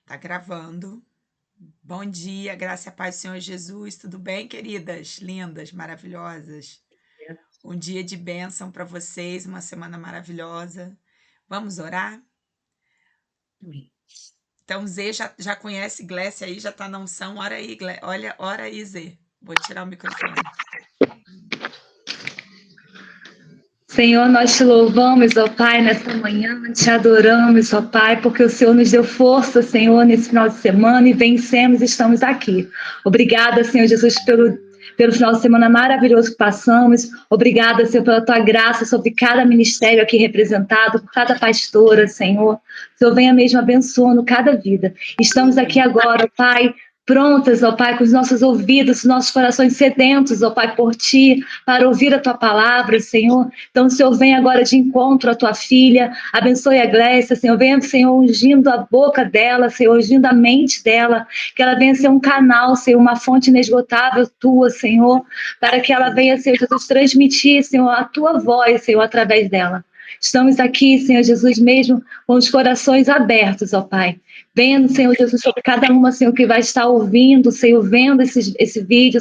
Tá gravando. Bom dia, graça e a paz do Senhor Jesus. Tudo bem, queridas? Lindas, maravilhosas. Um dia de bênção para vocês, uma semana maravilhosa. Vamos orar? Então, Zê já conhece Glécia aí, já tá na unção. Ora aí, olha, ora aí, Zê. Vou tirar o microfone. Senhor, nós te louvamos, ó Pai, nessa manhã, te adoramos, ó Pai, porque o Senhor nos deu força, Senhor, nesse final de semana e vencemos e estamos aqui. Obrigada, Senhor Jesus, pelo final de semana maravilhoso que passamos. Obrigada, Senhor, pela tua graça sobre cada ministério aqui representado, por cada pastora, Senhor. Senhor, venha mesmo abençoando cada vida. Estamos aqui agora, ó Pai, prontas, ó Pai, com os nossos ouvidos, os nossos corações sedentos, ó Pai, por Ti, para ouvir a Tua palavra, Senhor. Então, Senhor, vem agora de encontro à Tua filha, abençoe a Glécia, Senhor, venha, Senhor, ungindo a boca dela, Senhor, ungindo a mente dela, que ela venha ser um canal, Senhor, uma fonte inesgotável Tua, Senhor, para que ela venha, Senhor Jesus, transmitir, Senhor, a Tua voz, Senhor, através dela. Estamos aqui, Senhor Jesus, mesmo com os corações abertos, ó Pai. Vendo, Senhor Jesus, sobre cada uma, Senhor, que vai estar ouvindo, Senhor, vendo esse vídeo,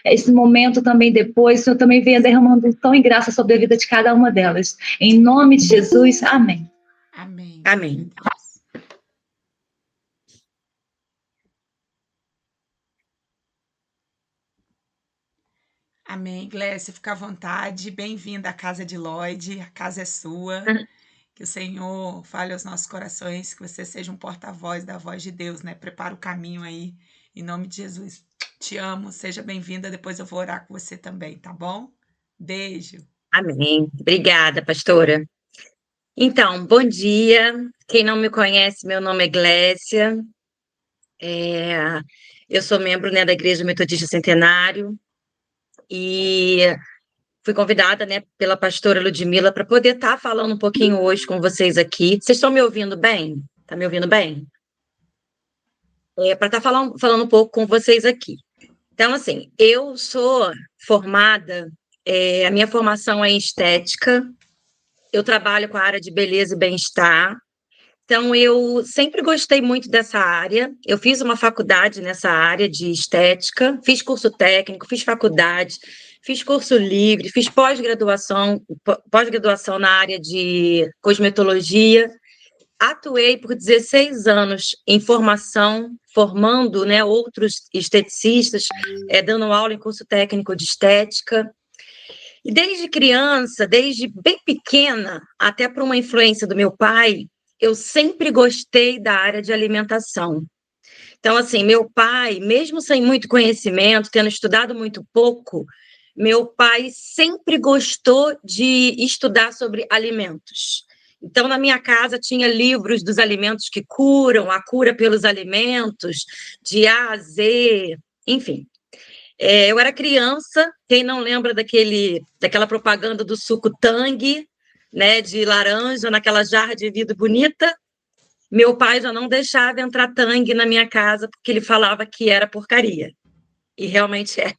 esse momento também depois, Senhor, também venha derramando pão e graça sobre a vida de cada uma delas. Em nome de Jesus, amém. Amém. Amém. Amém, Glécia, fica à vontade. Bem-vinda à casa de Lloyd, a casa é sua. Que o Senhor fale aos nossos corações, que você seja um porta-voz da voz de Deus, né? Prepara o caminho aí, em nome de Jesus. Te amo, seja bem-vinda. Depois eu vou orar com você também, tá bom? Beijo. Amém. Obrigada, pastora. Então, bom dia. Quem não me conhece, meu nome é Glécia. Eu sou membro, né, da Igreja Metodista Centenário e fui convidada, né, pela pastora Ludmila para poder estar falando um pouquinho hoje com vocês aqui. Vocês estão me ouvindo bem? Tá me ouvindo bem? Para estar falando um pouco com vocês aqui. Então, assim, eu sou formada, a minha formação é em estética, eu trabalho com a área de beleza e bem-estar, então eu sempre gostei muito dessa área, eu fiz uma faculdade nessa área de estética, fiz curso técnico, fiz faculdade, fiz curso livre, fiz pós-graduação na área de cosmetologia, atuei por 16 anos em formação, formando, né, outros esteticistas, dando aula em curso técnico de estética. E desde criança, desde bem pequena, até por uma influência do meu pai, eu sempre gostei da área de alimentação. Então, assim, meu pai, mesmo sem muito conhecimento, tendo estudado muito pouco, meu pai sempre gostou de estudar sobre alimentos. Então, na minha casa tinha livros dos alimentos que curam, a cura pelos alimentos, de A a Z, enfim. Eu era criança, quem não lembra daquela propaganda do suco Tang, né, de laranja, naquela jarra de vidro bonita? Meu pai já não deixava entrar Tang na minha casa, porque ele falava que era porcaria. E realmente é.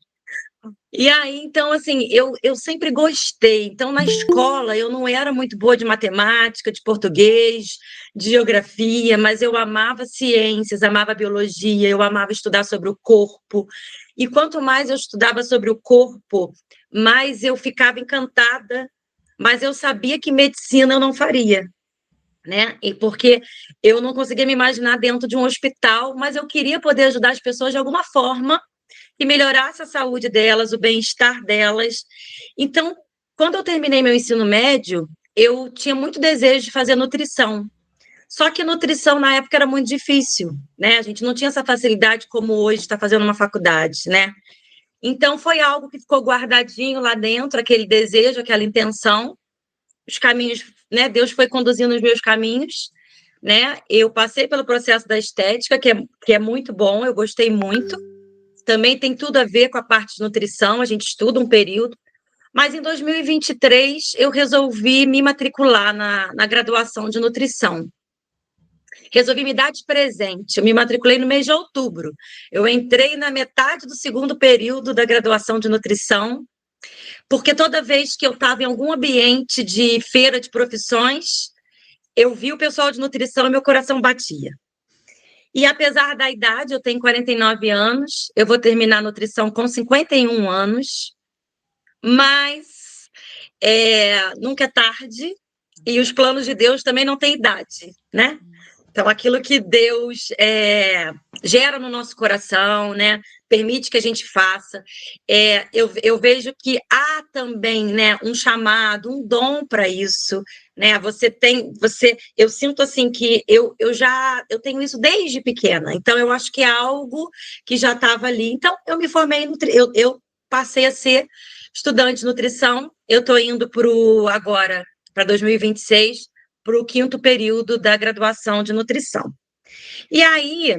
E aí, então, assim, eu sempre gostei. Então, na escola, eu não era muito boa de matemática, de português, de geografia, mas eu amava ciências, amava biologia, eu amava estudar sobre o corpo. E quanto mais eu estudava sobre o corpo, mais eu ficava encantada, mas eu sabia que medicina eu não faria, né? E porque eu não conseguia me imaginar dentro de um hospital, mas eu queria poder ajudar as pessoas de alguma forma que melhorasse a saúde delas, o bem-estar delas. Então, quando eu terminei meu ensino médio, eu tinha muito desejo de fazer nutrição. Só que nutrição na época era muito difícil, né? A gente não tinha essa facilidade como hoje está fazendo uma faculdade, né? Então foi algo que ficou guardadinho lá dentro, aquele desejo, aquela intenção. Os caminhos, né? Deus foi conduzindo os meus caminhos, né? Eu passei pelo processo da estética, que é muito bom, eu gostei muito. Também tem tudo a ver com a parte de nutrição, a gente estuda um período. Mas em 2023 eu resolvi me matricular na graduação de nutrição. Resolvi me dar de presente. Eu me matriculei no mês de outubro. Eu entrei na metade do segundo período da graduação de nutrição, porque toda vez que eu estava em algum ambiente de feira de profissões, eu vi o pessoal de nutrição e meu coração batia. E apesar da idade, eu tenho 49 anos, eu vou terminar a nutrição com 51 anos, mas nunca é tarde, e os planos de Deus também não têm idade, né? Então, aquilo que Deus gera no nosso coração, né, permite que a gente faça. Eu vejo que há também, né, um chamado, um dom para isso, né? Eu sinto assim que eu tenho isso desde pequena. Então, eu acho que é algo que já estava ali. Então, eu me formei eu passei a ser estudante de nutrição. Eu estou indo agora para 2026 para o 5º período da graduação de nutrição. E aí,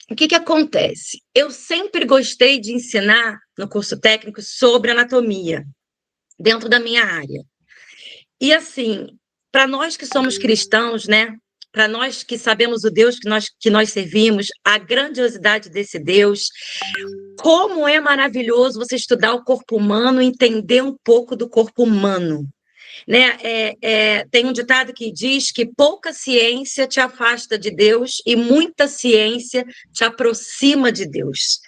o que acontece? Eu sempre gostei de ensinar no curso técnico sobre anatomia, dentro da minha área. E assim, para nós que somos cristãos, né? Para nós que sabemos o Deus que nós servimos, a grandiosidade desse Deus, como é maravilhoso você estudar o corpo humano, entender um pouco do corpo humano. Né? Tem um ditado que diz que pouca ciência te afasta de Deus e muita ciência te aproxima de Deus.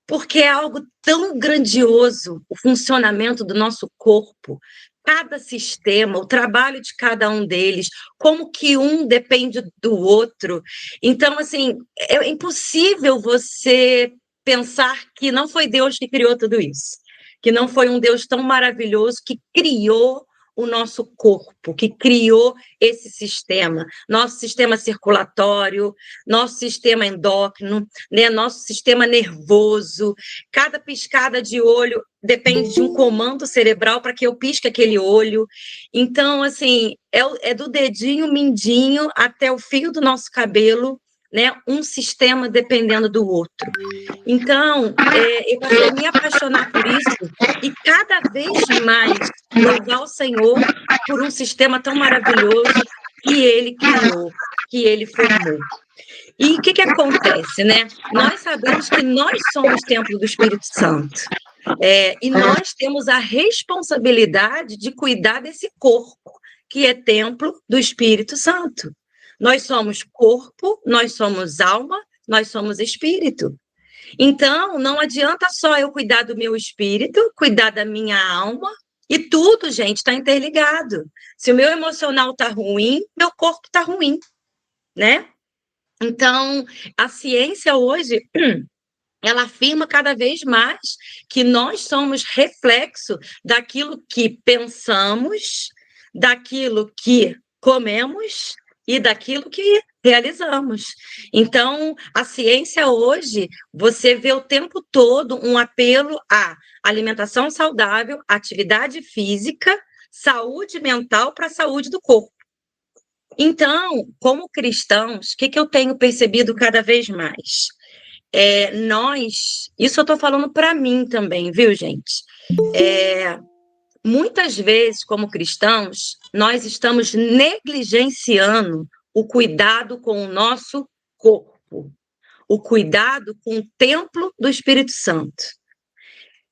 Porque é algo tão grandioso o funcionamento do nosso corpo, cada sistema, o trabalho de cada um deles, como que um depende do outro. Então, assim, é impossível você pensar que não foi Deus que criou tudo isso, que não foi um Deus tão maravilhoso que criou o nosso corpo, que criou esse sistema, nosso sistema circulatório, nosso sistema endócrino, né, nosso sistema nervoso. Cada piscada de olho depende de um comando cerebral para que eu pisque aquele olho. Então, assim, é do dedinho mindinho até o fio do nosso cabelo, né, um sistema dependendo do outro. Então, eu passei a me apaixonar por isso e cada vez mais louvar o Senhor por um sistema tão maravilhoso que Ele criou, que Ele formou. E o que acontece, né? Nós sabemos que nós somos templo do Espírito Santo. E nós temos a responsabilidade de cuidar desse corpo, que é templo do Espírito Santo. Nós somos corpo, nós somos alma, nós somos espírito. Então, não adianta só eu cuidar do meu espírito, cuidar da minha alma, e tudo, gente, está interligado. Se o meu emocional está ruim, meu corpo está ruim, né? Então, a ciência hoje, ela afirma cada vez mais que nós somos reflexo daquilo que pensamos, daquilo que comemos e daquilo que realizamos. Então, a ciência hoje, você vê o tempo todo um apelo à alimentação saudável, atividade física, saúde mental para a saúde do corpo. Então, como cristãos, o que eu tenho percebido cada vez mais? Isso eu estou falando para mim também, viu, gente? Muitas vezes, como cristãos, nós estamos negligenciando o cuidado com o nosso corpo, o cuidado com o templo do Espírito Santo.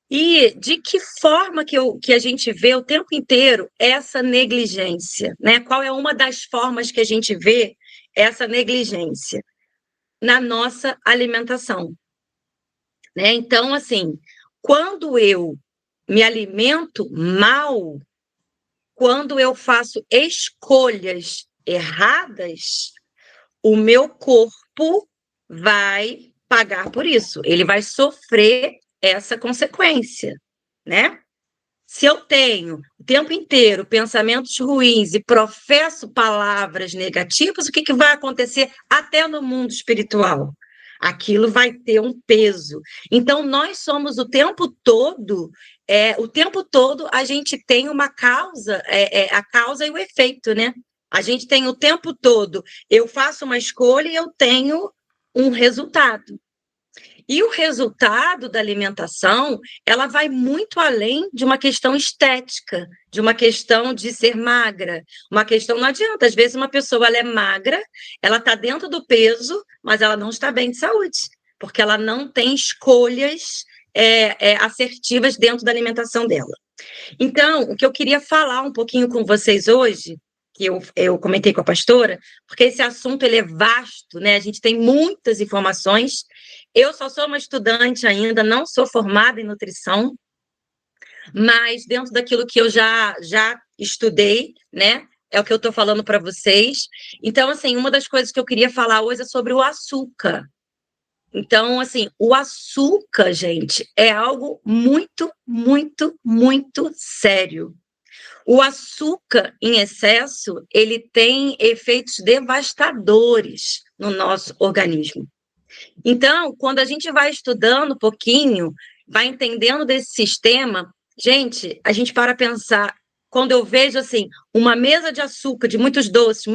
E de que forma que a gente vê o tempo inteiro essa negligência, né? Qual é uma das formas que a gente vê essa negligência? Na nossa alimentação, né? Então, assim, quando eu me alimento mal, quando eu faço escolhas erradas, o meu corpo vai pagar por isso, ele vai sofrer essa consequência, né? Se eu tenho o tempo inteiro pensamentos ruins e professo palavras negativas, o que vai acontecer até no mundo espiritual? Aquilo vai ter um peso. Então, nós somos o tempo todo a gente tem uma causa, a causa e o efeito, né? A gente tem o tempo todo, eu faço uma escolha e eu tenho um resultado. E o resultado da alimentação, ela vai muito além de uma questão estética, de uma questão de ser magra. Uma questão, não adianta, às vezes uma pessoa ela é magra, ela está dentro do peso, mas ela não está bem de saúde, porque ela não tem escolhas assertivas dentro da alimentação dela. Então, o que eu queria falar um pouquinho com vocês hoje, que eu comentei com a pastora, porque esse assunto ele é vasto, né? A gente tem muitas informações. Eu só sou uma estudante ainda, não sou formada em nutrição, mas dentro daquilo que eu já estudei, né? É o que eu estou falando para vocês. Então, assim, uma das coisas que eu queria falar hoje é sobre o açúcar. Então, assim, o açúcar, gente, é algo muito, muito, muito sério. O açúcar em excesso, ele tem efeitos devastadores no nosso organismo. Então, quando a gente vai estudando um pouquinho, vai entendendo desse sistema, gente, a gente para pensar, quando eu vejo assim, uma mesa de açúcar, de muitos doces,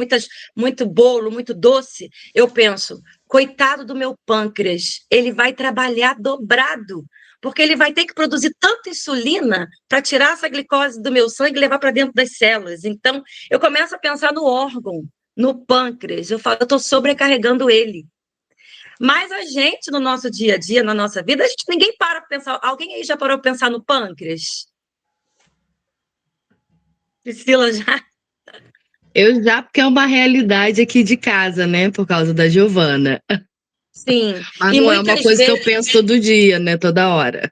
muito bolo, muito doce, eu penso, coitado do meu pâncreas, ele vai trabalhar dobrado, porque ele vai ter que produzir tanta insulina para tirar essa glicose do meu sangue e levar para dentro das células. Então, eu começo a pensar no órgão, no pâncreas, eu falo, eu estou sobrecarregando ele. Mas a gente, no nosso dia a dia, na nossa vida, ninguém para pensar. Alguém aí já parou para pensar no pâncreas? Priscila já? Eu já, porque é uma realidade aqui de casa, né? Por causa da Giovana. Sim. Mas E não é uma muitas coisa que eu vezes. penso todo dia, né? Toda hora.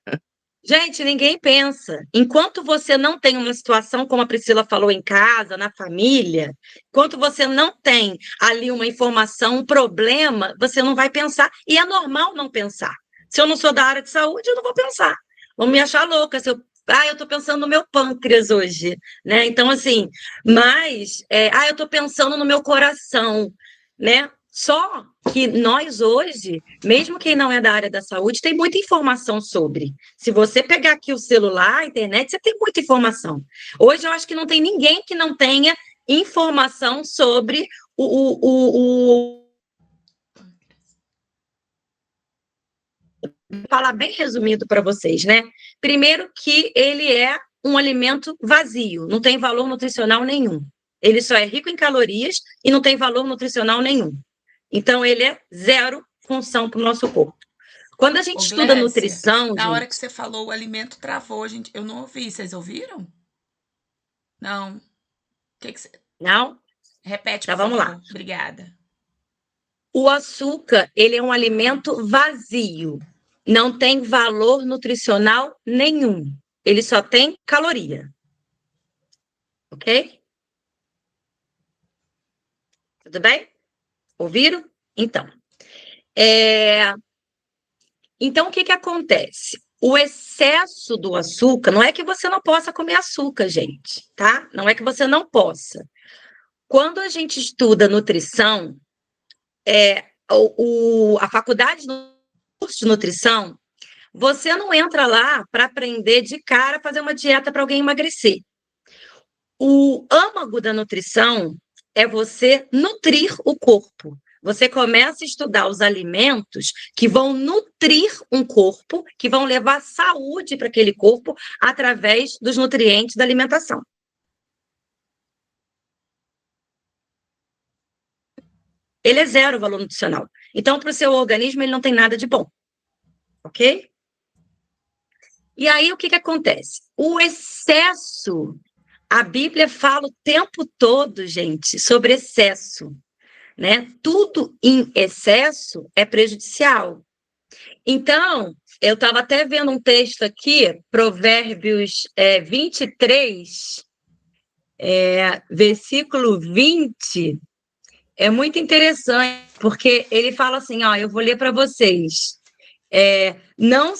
Gente, ninguém pensa. Enquanto você não tem uma situação, como a Priscila falou, em casa, na família, enquanto você não tem ali uma informação, um problema, você não vai pensar. E é normal não pensar. Se eu não sou da área de saúde, eu não vou pensar. Vão me achar louca se eu. Eu estou pensando no meu pâncreas hoje, né? Então, assim, mas, eu estou pensando no meu coração, né? Só que nós hoje, mesmo quem não é da área da saúde, tem muita informação sobre. Se você pegar aqui o celular, a internet, você tem muita informação. Hoje eu acho que não tem ninguém que não tenha informação sobre Vou falar bem resumido para vocês, né? Primeiro que ele é um alimento vazio, não tem valor nutricional nenhum. Ele só é rico em calorias e não tem valor nutricional nenhum. Então, ele é zero função para o nosso corpo. Quando a gente estuda Glécia, nutrição, na hora gente... que você falou, o alimento travou, gente. Eu não ouvi. Vocês ouviram? Não. Que você... Não? Repete, Então, por vamos lá. favor. Obrigada. O açúcar, ele é um alimento vazio. Não tem valor nutricional nenhum. Ele só tem caloria. Ok? Tudo bem? Ouviram? Então. Então, o que que acontece? O excesso do açúcar, não é que você não possa comer açúcar, gente, tá? Não é que você não possa. Quando a gente estuda nutrição, a faculdade do curso de nutrição, você não entra lá para aprender de cara a fazer uma dieta para alguém emagrecer. O âmago da nutrição é você nutrir o corpo. Você começa a estudar os alimentos que vão nutrir um corpo, que vão levar saúde para aquele corpo através dos nutrientes da alimentação. Ele é zero valor nutricional. Então, para o seu organismo, ele não tem nada de bom. Ok? E aí, o que que acontece? O excesso. A Bíblia fala o tempo todo, gente, sobre excesso, né? Tudo em excesso é prejudicial. Então, eu estava até vendo um texto aqui, Provérbios 23, versículo 20, é muito interessante, porque ele fala assim, ó, eu vou ler para vocês. Não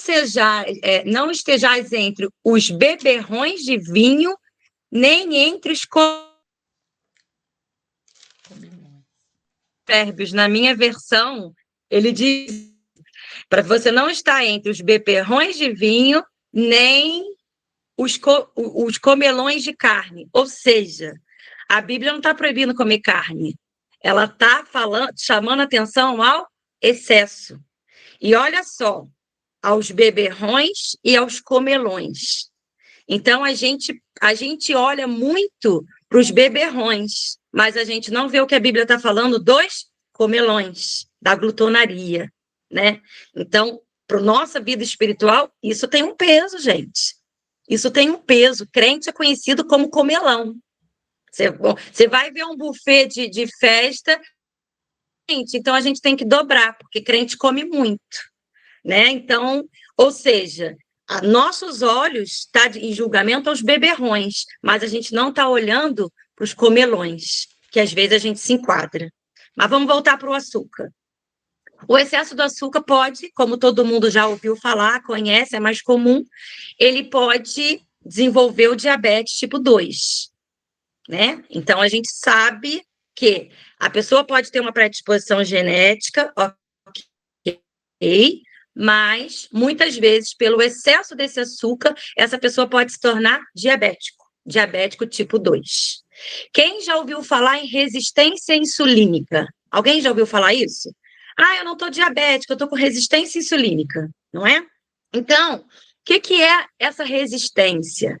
estejais entre os beberrões de vinho, nem entre os provérbios. Na minha versão, ele diz para você não estar entre os beberrões de vinho, nem os comelões de carne. Ou seja, a Bíblia não está proibindo comer carne. Ela está chamando atenção ao excesso. E olha só, aos beberrões e aos comelões. Então, a gente olha muito para os beberrões, mas a gente não vê o que a Bíblia está falando dos comelões, da glutonaria, né? Então, para a nossa vida espiritual, isso tem um peso, gente. Isso tem um peso. Crente é conhecido como comelão. Você vai ver um buffet de festa, gente, então a gente tem que dobrar, porque crente come muito, né? Então, ou seja, nossos olhos tá em julgamento aos beberrões, mas a gente não está olhando para os comelões, que às vezes a gente se enquadra. Mas vamos voltar para o açúcar. O excesso do açúcar pode, como todo mundo já ouviu falar, conhece, é mais comum, ele pode desenvolver o diabetes tipo 2, né? Então, a gente sabe que a pessoa pode ter uma predisposição genética, ok, mas, muitas vezes, pelo excesso desse açúcar, essa pessoa pode se tornar diabético tipo 2. Quem já ouviu falar em resistência insulínica? Alguém já ouviu falar isso? Ah, eu não estou diabética, eu estou com resistência insulínica, não é? Então, o que é essa resistência?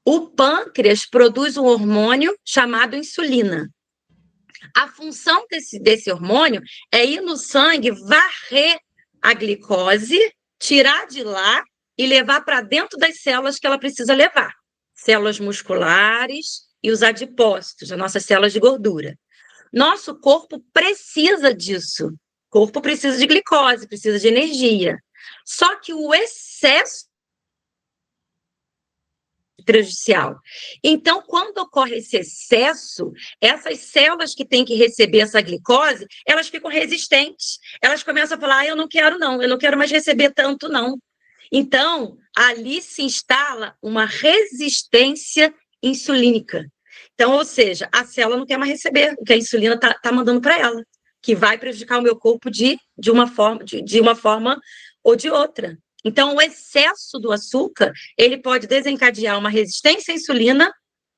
O pâncreas produz um hormônio chamado insulina. A função desse hormônio é ir no sangue, varrer a glicose, tirar de lá e levar para dentro das células que ela precisa levar. Células musculares e os adipócitos, as nossas células de gordura. Nosso corpo precisa disso. O corpo precisa de glicose, precisa de energia. Só que o excesso prejudicial. Então, quando ocorre esse excesso, essas células que têm que receber essa glicose, elas ficam resistentes. Elas começam a falar, eu não quero mais receber tanto, não. Então, ali se instala uma resistência insulínica. Então, ou seja, a célula não quer mais receber o que a insulina está mandando para ela, que vai prejudicar o meu corpo de uma forma ou de outra. Então, o excesso do açúcar, ele pode desencadear uma resistência à insulina.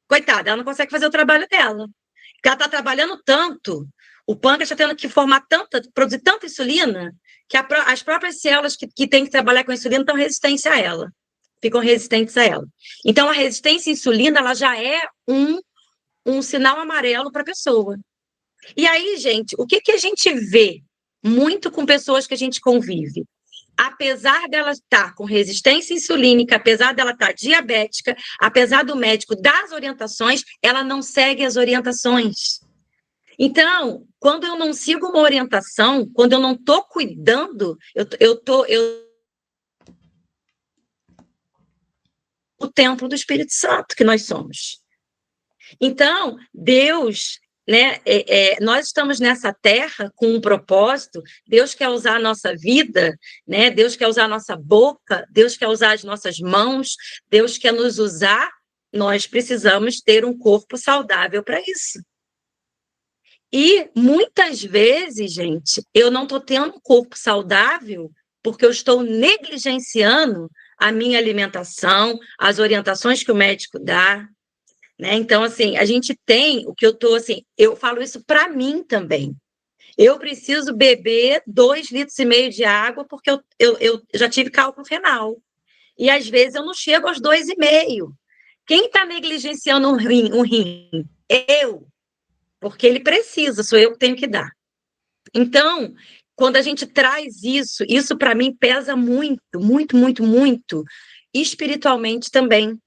Coitada, ela não consegue fazer o trabalho dela. Porque ela está trabalhando tanto, o pâncreas está tendo que produzir tanta insulina, que as próprias células que têm que trabalhar com a insulina estão resistentes a ela. Ficam resistentes a ela. Então, a resistência à insulina, ela já é um sinal amarelo para a pessoa. E aí, gente, o que a gente vê muito com pessoas que a gente convive? Apesar dela estar com resistência insulínica, apesar dela estar diabética, apesar do médico dar as orientações, ela não segue as orientações. Então, quando eu não sigo uma orientação, quando eu não estou cuidando, o templo do Espírito Santo que nós somos. Então, Deus, né, nós estamos nessa terra com um propósito. Deus quer usar a nossa vida, né? Deus quer usar a nossa boca, Deus quer usar as nossas mãos, Deus quer nos usar. Nós precisamos ter um corpo saudável para isso. E muitas vezes, gente, eu não estou tendo um corpo saudável porque eu estou negligenciando a minha alimentação, as orientações que o médico dá. Né? Então, assim, a gente tem o que eu estou, assim, eu falo isso para mim também. Eu preciso beber 2,5 litros de água porque eu já tive cálculo renal. E, às vezes, eu não chego aos 2,5. Quem está negligenciando um rim? Eu. Porque ele precisa, sou eu que tenho que dar. Então, quando a gente traz isso para mim pesa muito, muito, muito, muito, espiritualmente também.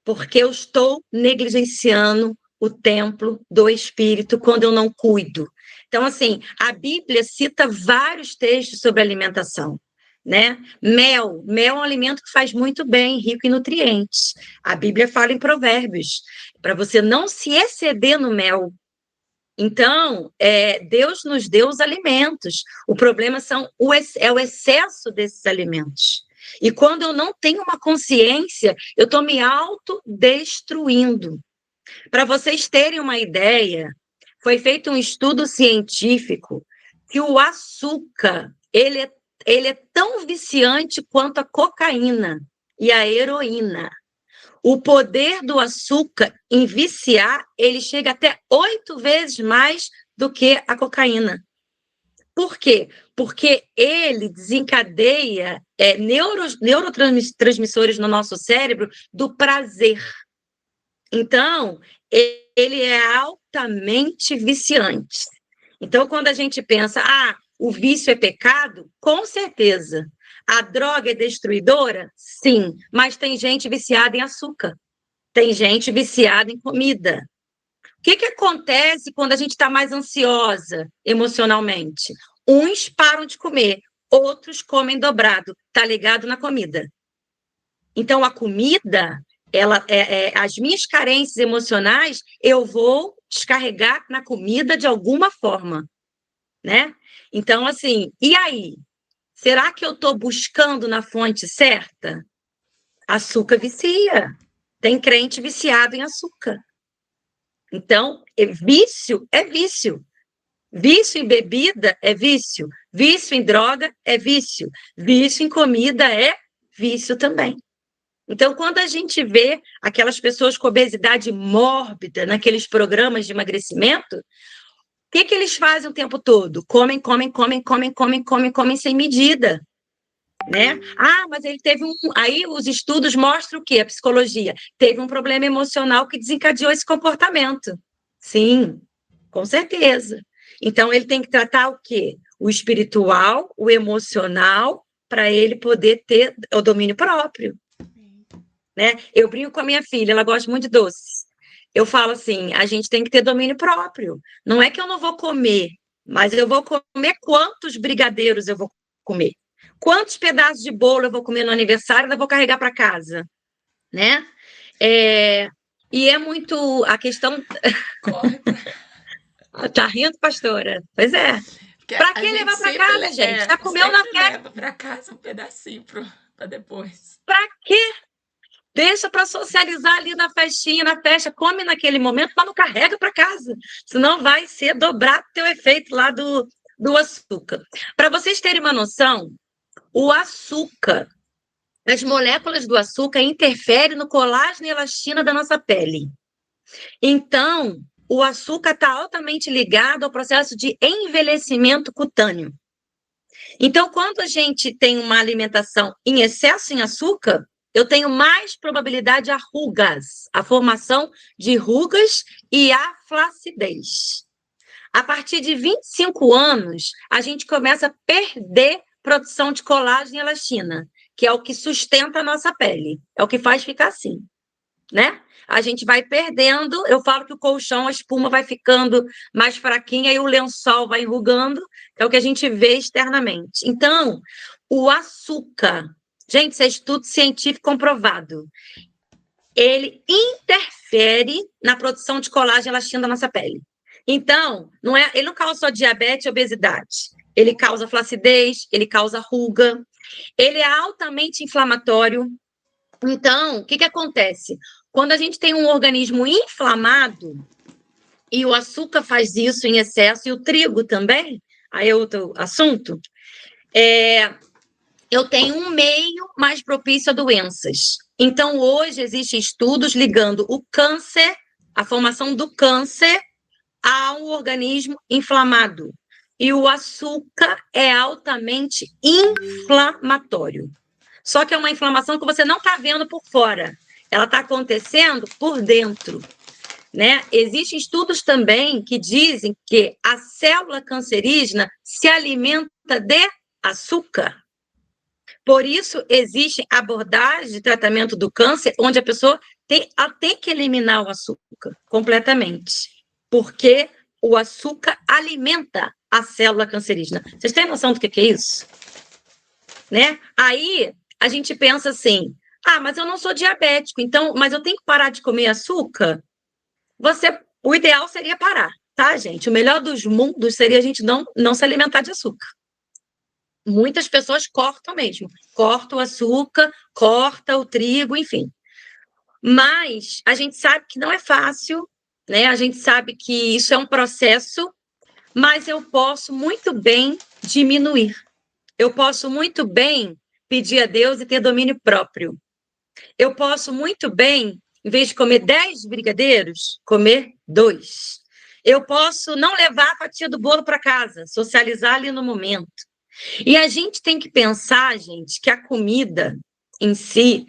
Porque eu estou negligenciando o templo do Espírito quando eu não cuido. Então, assim, a Bíblia cita vários textos sobre alimentação, né? Mel é um alimento que faz muito bem, rico em nutrientes. A Bíblia fala em Provérbios, para você não se exceder no mel. Então, Deus nos deu os alimentos. O problema é o excesso desses alimentos. E quando eu não tenho uma consciência, eu estou me autodestruindo. Para vocês terem uma ideia, foi feito um estudo científico que o açúcar ele é tão viciante quanto a cocaína e a heroína. O poder do açúcar em viciar, ele chega até 8 vezes mais do que a cocaína. Por quê? Porque ele desencadeia neurotransmissores no nosso cérebro do prazer. Então, ele é altamente viciante. Então, quando a gente pensa, o vício é pecado, com certeza. A droga é destruidora? Sim, mas tem gente viciada em açúcar. Tem gente viciada em comida. O que acontece quando a gente está mais ansiosa emocionalmente? Uns param de comer, outros comem dobrado. Está ligado na comida. Então, a comida, as minhas carências emocionais, eu vou descarregar na comida de alguma forma, né? Então, assim, e aí? Será que eu estou buscando na fonte certa? Açúcar vicia. Tem crente viciado em açúcar. Então, vício é vício. Vício em bebida é vício. Vício em droga é vício. Vício em comida é vício também. Então, quando a gente vê aquelas pessoas com obesidade mórbida naqueles programas de emagrecimento, o que eles fazem o tempo todo? Comem sem medida, né? Ah, mas ele teve um... Aí os estudos mostram o quê? A psicologia. Teve um problema emocional que desencadeou esse comportamento. Sim, com certeza. Então, ele tem que tratar o quê? O espiritual, o emocional, para ele poder ter o domínio próprio. Né? Eu brinco com a minha filha, ela gosta muito de doces. Eu falo assim, a gente tem que ter domínio próprio. Não é que eu não vou comer, mas eu vou comer quantos brigadeiros eu vou comer. Quantos pedaços de bolo eu vou comer no aniversário e eu vou carregar para casa, né? E é muito a questão... Tá rindo, pastora? Pois é. Para que levar para casa, gente? Já comeu na festa? Leva para casa um pedacinho para depois. Para quê? Deixa para socializar ali na festinha, na festa, come naquele momento, mas não carrega para casa, senão vai ser dobrar o teu efeito lá do açúcar. Para vocês terem uma noção, o açúcar, as moléculas do açúcar interferem no colágeno e elastina da nossa pele. Então, o açúcar está altamente ligado ao processo de envelhecimento cutâneo. Então, quando a gente tem uma alimentação em excesso em açúcar, eu tenho mais probabilidade de rugas, a formação de rugas e a flacidez. A partir de 25 anos, a gente começa a perder produção de colágeno e elastina, que é o que sustenta a nossa pele, é o que faz ficar assim, né? A gente vai perdendo, eu falo que o colchão, a espuma vai ficando mais fraquinha e o lençol vai enrugando, é o que a gente vê externamente. Então, o açúcar, gente, isso é estudo científico comprovado, ele interfere na produção de colágeno e elastina da nossa pele. Então, ele não causa só diabetes e obesidade, ele causa flacidez, ele causa ruga, ele é altamente inflamatório. Então, o que acontece? Quando a gente tem um organismo inflamado, e o açúcar faz isso em excesso, e o trigo também, aí é outro assunto, eu tenho um meio mais propício a doenças. Então, hoje existem estudos ligando o câncer, a formação do câncer, a um organismo inflamado. E o açúcar é altamente inflamatório. Só que é uma inflamação que você não está vendo por fora. Ela está acontecendo por dentro, né? Existem estudos também que dizem que a célula cancerígena se alimenta de açúcar. Por isso, existe abordagem de tratamento do câncer onde a pessoa tem que eliminar o açúcar completamente, porque o açúcar alimenta a célula cancerígena. Vocês têm noção do que é isso? Né? Aí, a gente pensa assim, mas eu não sou diabético, então, mas eu tenho que parar de comer açúcar? O ideal seria parar, tá, gente? O melhor dos mundos seria a gente não se alimentar de açúcar. Muitas pessoas cortam mesmo. Cortam o açúcar, cortam o trigo, enfim. Mas a gente sabe que não é fácil, né? A gente sabe que isso é um processo, mas eu posso muito bem diminuir. Eu posso muito bem pedir a Deus e ter domínio próprio. Eu posso muito bem, em vez de comer 10 brigadeiros, comer 2. Eu posso não levar a fatia do bolo para casa, socializar ali no momento. E a gente tem que pensar, gente, que a comida em si,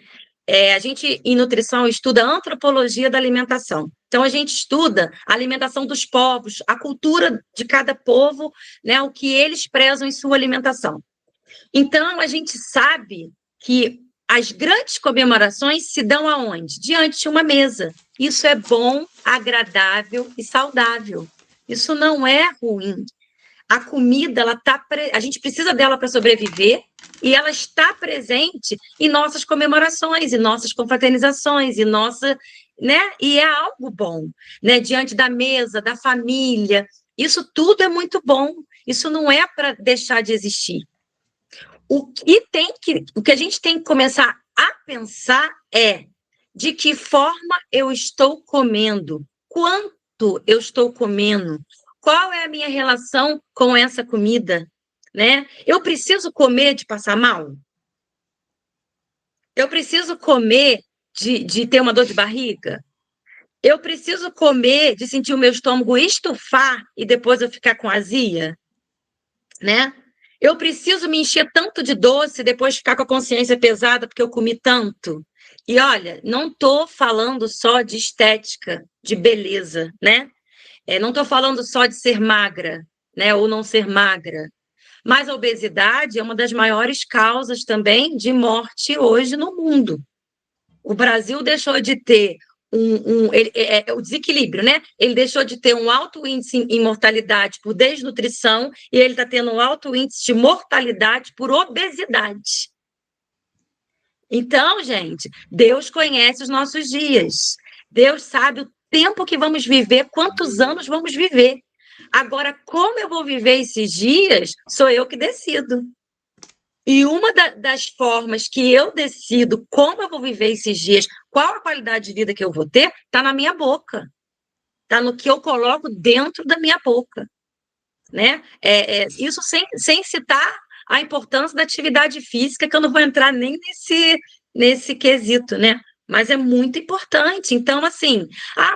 a gente em nutrição estuda a antropologia da alimentação. Então, a gente estuda a alimentação dos povos, a cultura de cada povo, né, o que eles prezam em sua alimentação. Então, a gente sabe que as grandes comemorações se dão aonde? Diante de uma mesa. Isso é bom, agradável e saudável. Isso não é ruim. A comida, a gente precisa dela para sobreviver e ela está presente em nossas comemorações, em nossas confraternizações, né? E é algo bom, né? Diante da mesa, da família. Isso tudo é muito bom. Isso não é para deixar de existir. O que a gente tem que começar a pensar é de que forma eu estou comendo, quanto eu estou comendo, qual é a minha relação com essa comida, né? Eu preciso comer de passar mal? Eu preciso comer de ter uma dor de barriga? Eu preciso comer de sentir o meu estômago estufar e depois eu ficar com azia, né? Eu preciso me encher tanto de doce e depois ficar com a consciência pesada porque eu comi tanto. E olha, não estou falando só de estética, de beleza, né? Não estou falando só de ser magra, né? Ou não ser magra. Mas a obesidade é uma das maiores causas também de morte hoje no mundo. O Brasil deixou de ter o desequilíbrio, né? Ele deixou de ter um alto índice em mortalidade por desnutrição e ele está tendo um alto índice de mortalidade por obesidade. Então, gente, Deus conhece os nossos dias. Deus sabe o tempo que vamos viver, quantos anos vamos viver. Agora, como eu vou viver esses dias, sou eu que decido. E uma das formas que eu decido como eu vou viver esses dias, qual a qualidade de vida que eu vou ter, está na minha boca. Está no que eu coloco dentro da minha boca. Né? Isso sem citar a importância da atividade física, que eu não vou entrar nem nesse quesito, né? Mas é muito importante. Então, assim,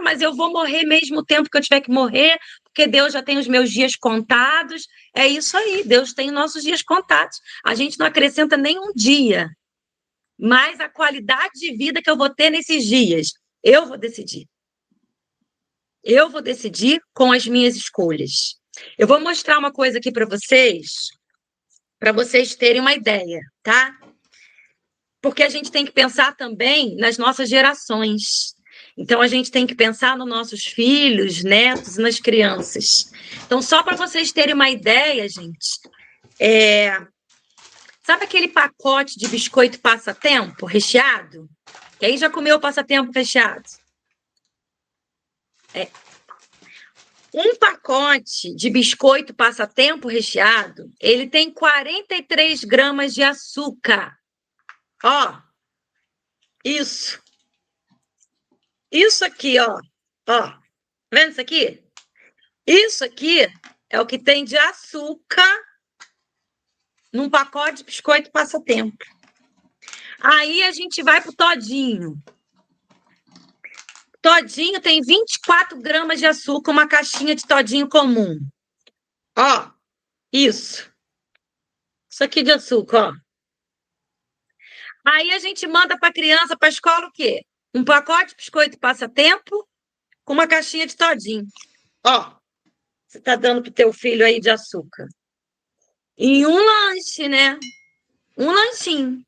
mas eu vou morrer mesmo o tempo que eu tiver que morrer, porque Deus já tem os meus dias contados. É isso aí, Deus tem os nossos dias contados. A gente não acrescenta nem um dia, mas a qualidade de vida que eu vou ter nesses dias, eu vou decidir. Eu vou decidir com as minhas escolhas. Eu vou mostrar uma coisa aqui para vocês terem uma ideia, tá? Porque a gente tem que pensar também nas nossas gerações. Então, a gente tem que pensar nos nossos filhos, netos e nas crianças. Então, só para vocês terem uma ideia, gente, sabe aquele pacote de biscoito passatempo recheado? Quem já comeu passatempo recheado? Um pacote de biscoito passatempo recheado, ele tem 43 gramas de açúcar. Ó, isso. Isso aqui, ó. Tá vendo isso aqui? Isso aqui é o que tem de açúcar num pacote de biscoito passatempo. Aí a gente vai pro todinho. Todinho tem 24 gramas de açúcar, uma caixinha de todinho comum. Ó, isso. Isso aqui de açúcar, ó. Aí a gente manda para a criança, para a escola, o quê? Um pacote de biscoito passatempo com uma caixinha de todinho. Ó, você tá dando pro teu filho aí de açúcar. E um lanche, né? Um lanchinho.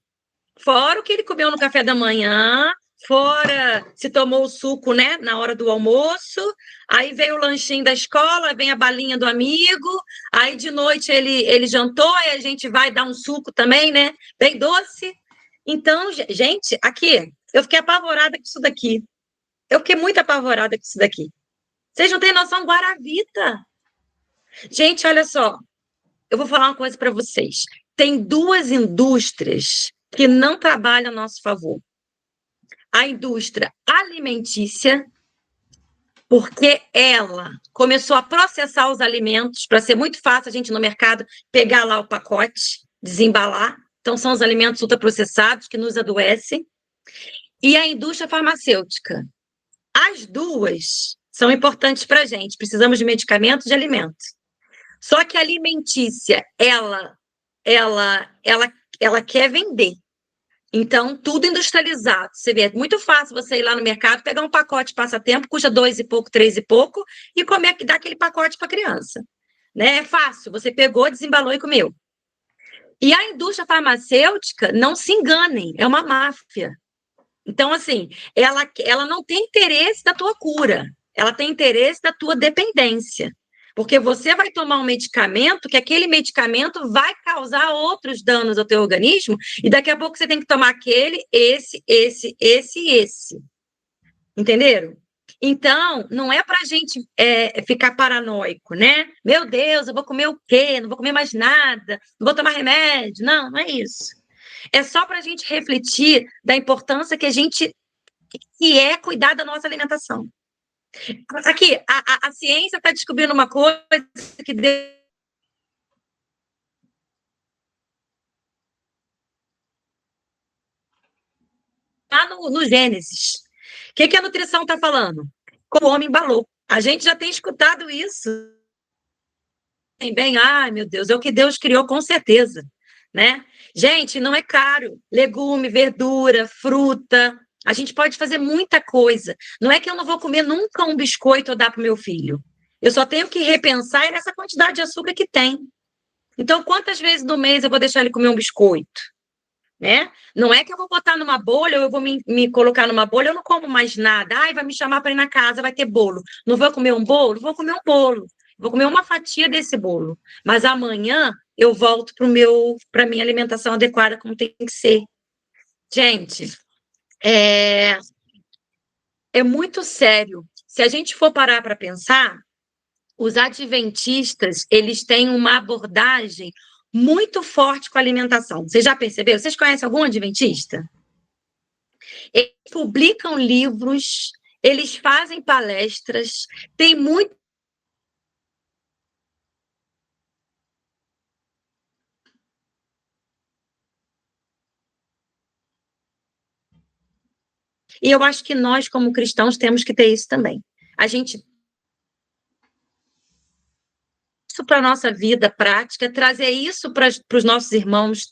Fora o que ele comeu no café da manhã, fora se tomou o suco, né, na hora do almoço, aí veio o lanchinho da escola, vem a balinha do amigo, aí de noite ele jantou, aí a gente vai dar um suco também, né, bem doce. Então, gente, aqui, eu fiquei apavorada com isso daqui. Eu fiquei muito apavorada com isso daqui. Vocês não têm noção, Guaravita. Gente, olha só, eu vou falar uma coisa para vocês. Tem duas indústrias que não trabalham a nosso favor. A indústria alimentícia, porque ela começou a processar os alimentos para ser muito fácil a gente no mercado pegar lá o pacote, desembalar. Então, são os alimentos ultraprocessados que nos adoecem. E a indústria farmacêutica. As duas são importantes para a gente. Precisamos de medicamentos e de alimentos. Só que a alimentícia, ela quer vender. Então, tudo industrializado. Você vê, é muito fácil você ir lá no mercado, pegar um pacote de passatempo, custa 2 e pouco, 3 e pouco, e comer, dar aquele pacote para a criança. Né? É fácil, você pegou, desembalou e comeu. E a indústria farmacêutica, não se enganem, é uma máfia. Então, assim, ela não tem interesse da tua cura, ela tem interesse da tua dependência. Porque você vai tomar um medicamento, que aquele medicamento vai causar outros danos ao teu organismo, e daqui a pouco você tem que tomar aquele, esse. Entenderam? Então, não é para a gente ficar paranoico, né? Meu Deus, eu vou comer o quê? Não vou comer mais nada, não vou tomar remédio. Não, não é isso. É só para a gente refletir da importância que é cuidar da nossa alimentação. Aqui, a ciência está descobrindo uma coisa que lá no Gênesis. O que a nutrição está falando? Como o homem embalou. A gente já tem escutado isso. Bem, ai meu Deus, é o que Deus criou com certeza, né? Gente, não é caro. Legume, verdura, fruta. A gente pode fazer muita coisa. Não é que eu não vou comer nunca um biscoito ou dar para o meu filho. Eu só tenho que repensar nessa quantidade de açúcar que tem. Então, quantas vezes no mês eu vou deixar ele comer um biscoito? Né? Não é que eu vou botar numa bolha, ou eu vou me colocar numa bolha, eu não como mais nada. Ai, vai me chamar para ir na casa, vai ter bolo. Não vou comer um bolo? Vou comer um bolo. Vou comer uma fatia desse bolo. Mas amanhã eu volto para minha alimentação adequada, como tem que ser. Gente, é muito sério. Se a gente for parar para pensar, os adventistas, eles têm uma abordagem muito forte com a alimentação. Vocês já perceberam? Vocês conhecem algum adventista? Eles publicam livros, eles fazem palestras, tem muito. E eu acho que nós, como cristãos, temos que ter isso também. A gente isso para a nossa vida prática, trazer isso para os nossos irmãos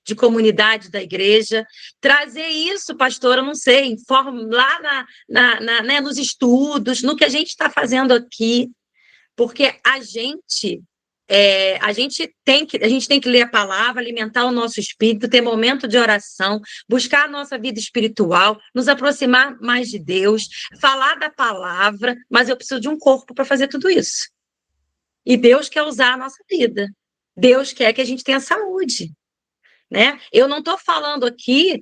de comunidade da igreja, trazer isso, pastor, eu não sei, lá né, nos estudos, no que a gente está fazendo aqui, porque a gente tem que ler a palavra, alimentar o nosso espírito, ter momento de oração, buscar a nossa vida espiritual, nos aproximar mais de Deus, falar da palavra, mas eu preciso de um corpo para fazer tudo isso. E Deus quer usar a nossa vida. Deus quer que a gente tenha saúde. Né? Eu não estou falando aqui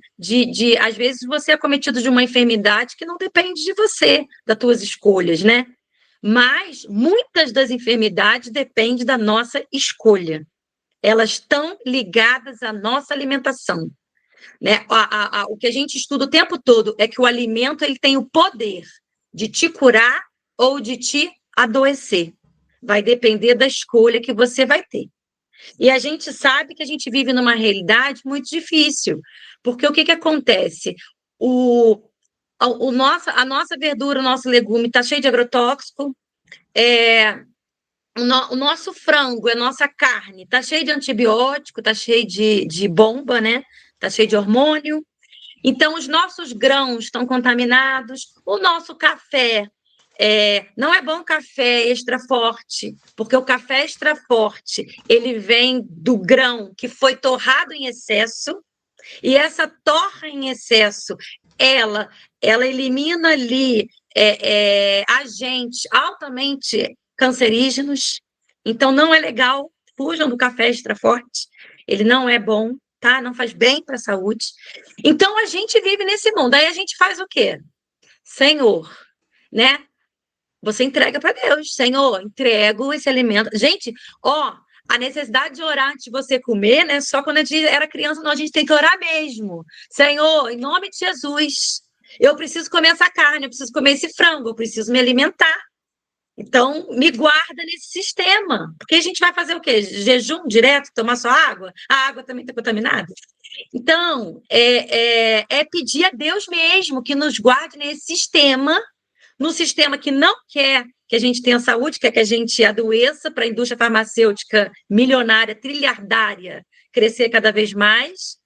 às vezes, você é cometido de uma enfermidade que não depende de você, das tuas escolhas, né? Mas muitas das enfermidades dependem da nossa escolha. Elas estão ligadas à nossa alimentação. Né? O que a gente estuda o tempo todo é que o alimento ele tem o poder de te curar ou de te adoecer. Vai depender da escolha que você vai ter. E a gente sabe que a gente vive numa realidade muito difícil, porque o que acontece? A nossa verdura, o nosso legume está cheio de agrotóxico, o nosso frango, a nossa carne está cheio de antibiótico, está cheio de bomba, né? Está cheio de hormônio. Então, os nossos grãos estão contaminados, o nosso café. Não é bom café extra forte, porque o café extra forte ele vem do grão que foi torrado em excesso, e essa torra em excesso, ela elimina ali agentes altamente cancerígenos, então não é legal, fujam do café extra forte, ele não é bom, tá? Não faz bem para a saúde. Então a gente vive nesse mundo, aí a gente faz o quê? Senhor, né? Você entrega para Deus, Senhor, entrego esse alimento. Gente, a necessidade de orar antes de você comer, né? Só quando a gente era criança, não, a gente tem que orar mesmo. Senhor, em nome de Jesus, eu preciso comer essa carne, eu preciso comer esse frango, eu preciso me alimentar. Então, me guarda nesse sistema. Porque a gente vai fazer o quê? Jejum direto, tomar só água? A água também está contaminada? Então, é pedir a Deus mesmo que nos guarde nesse sistema, no sistema que não quer que a gente tenha saúde, quer que a gente adoeça, para a indústria farmacêutica milionária, trilhardária, crescer cada vez mais.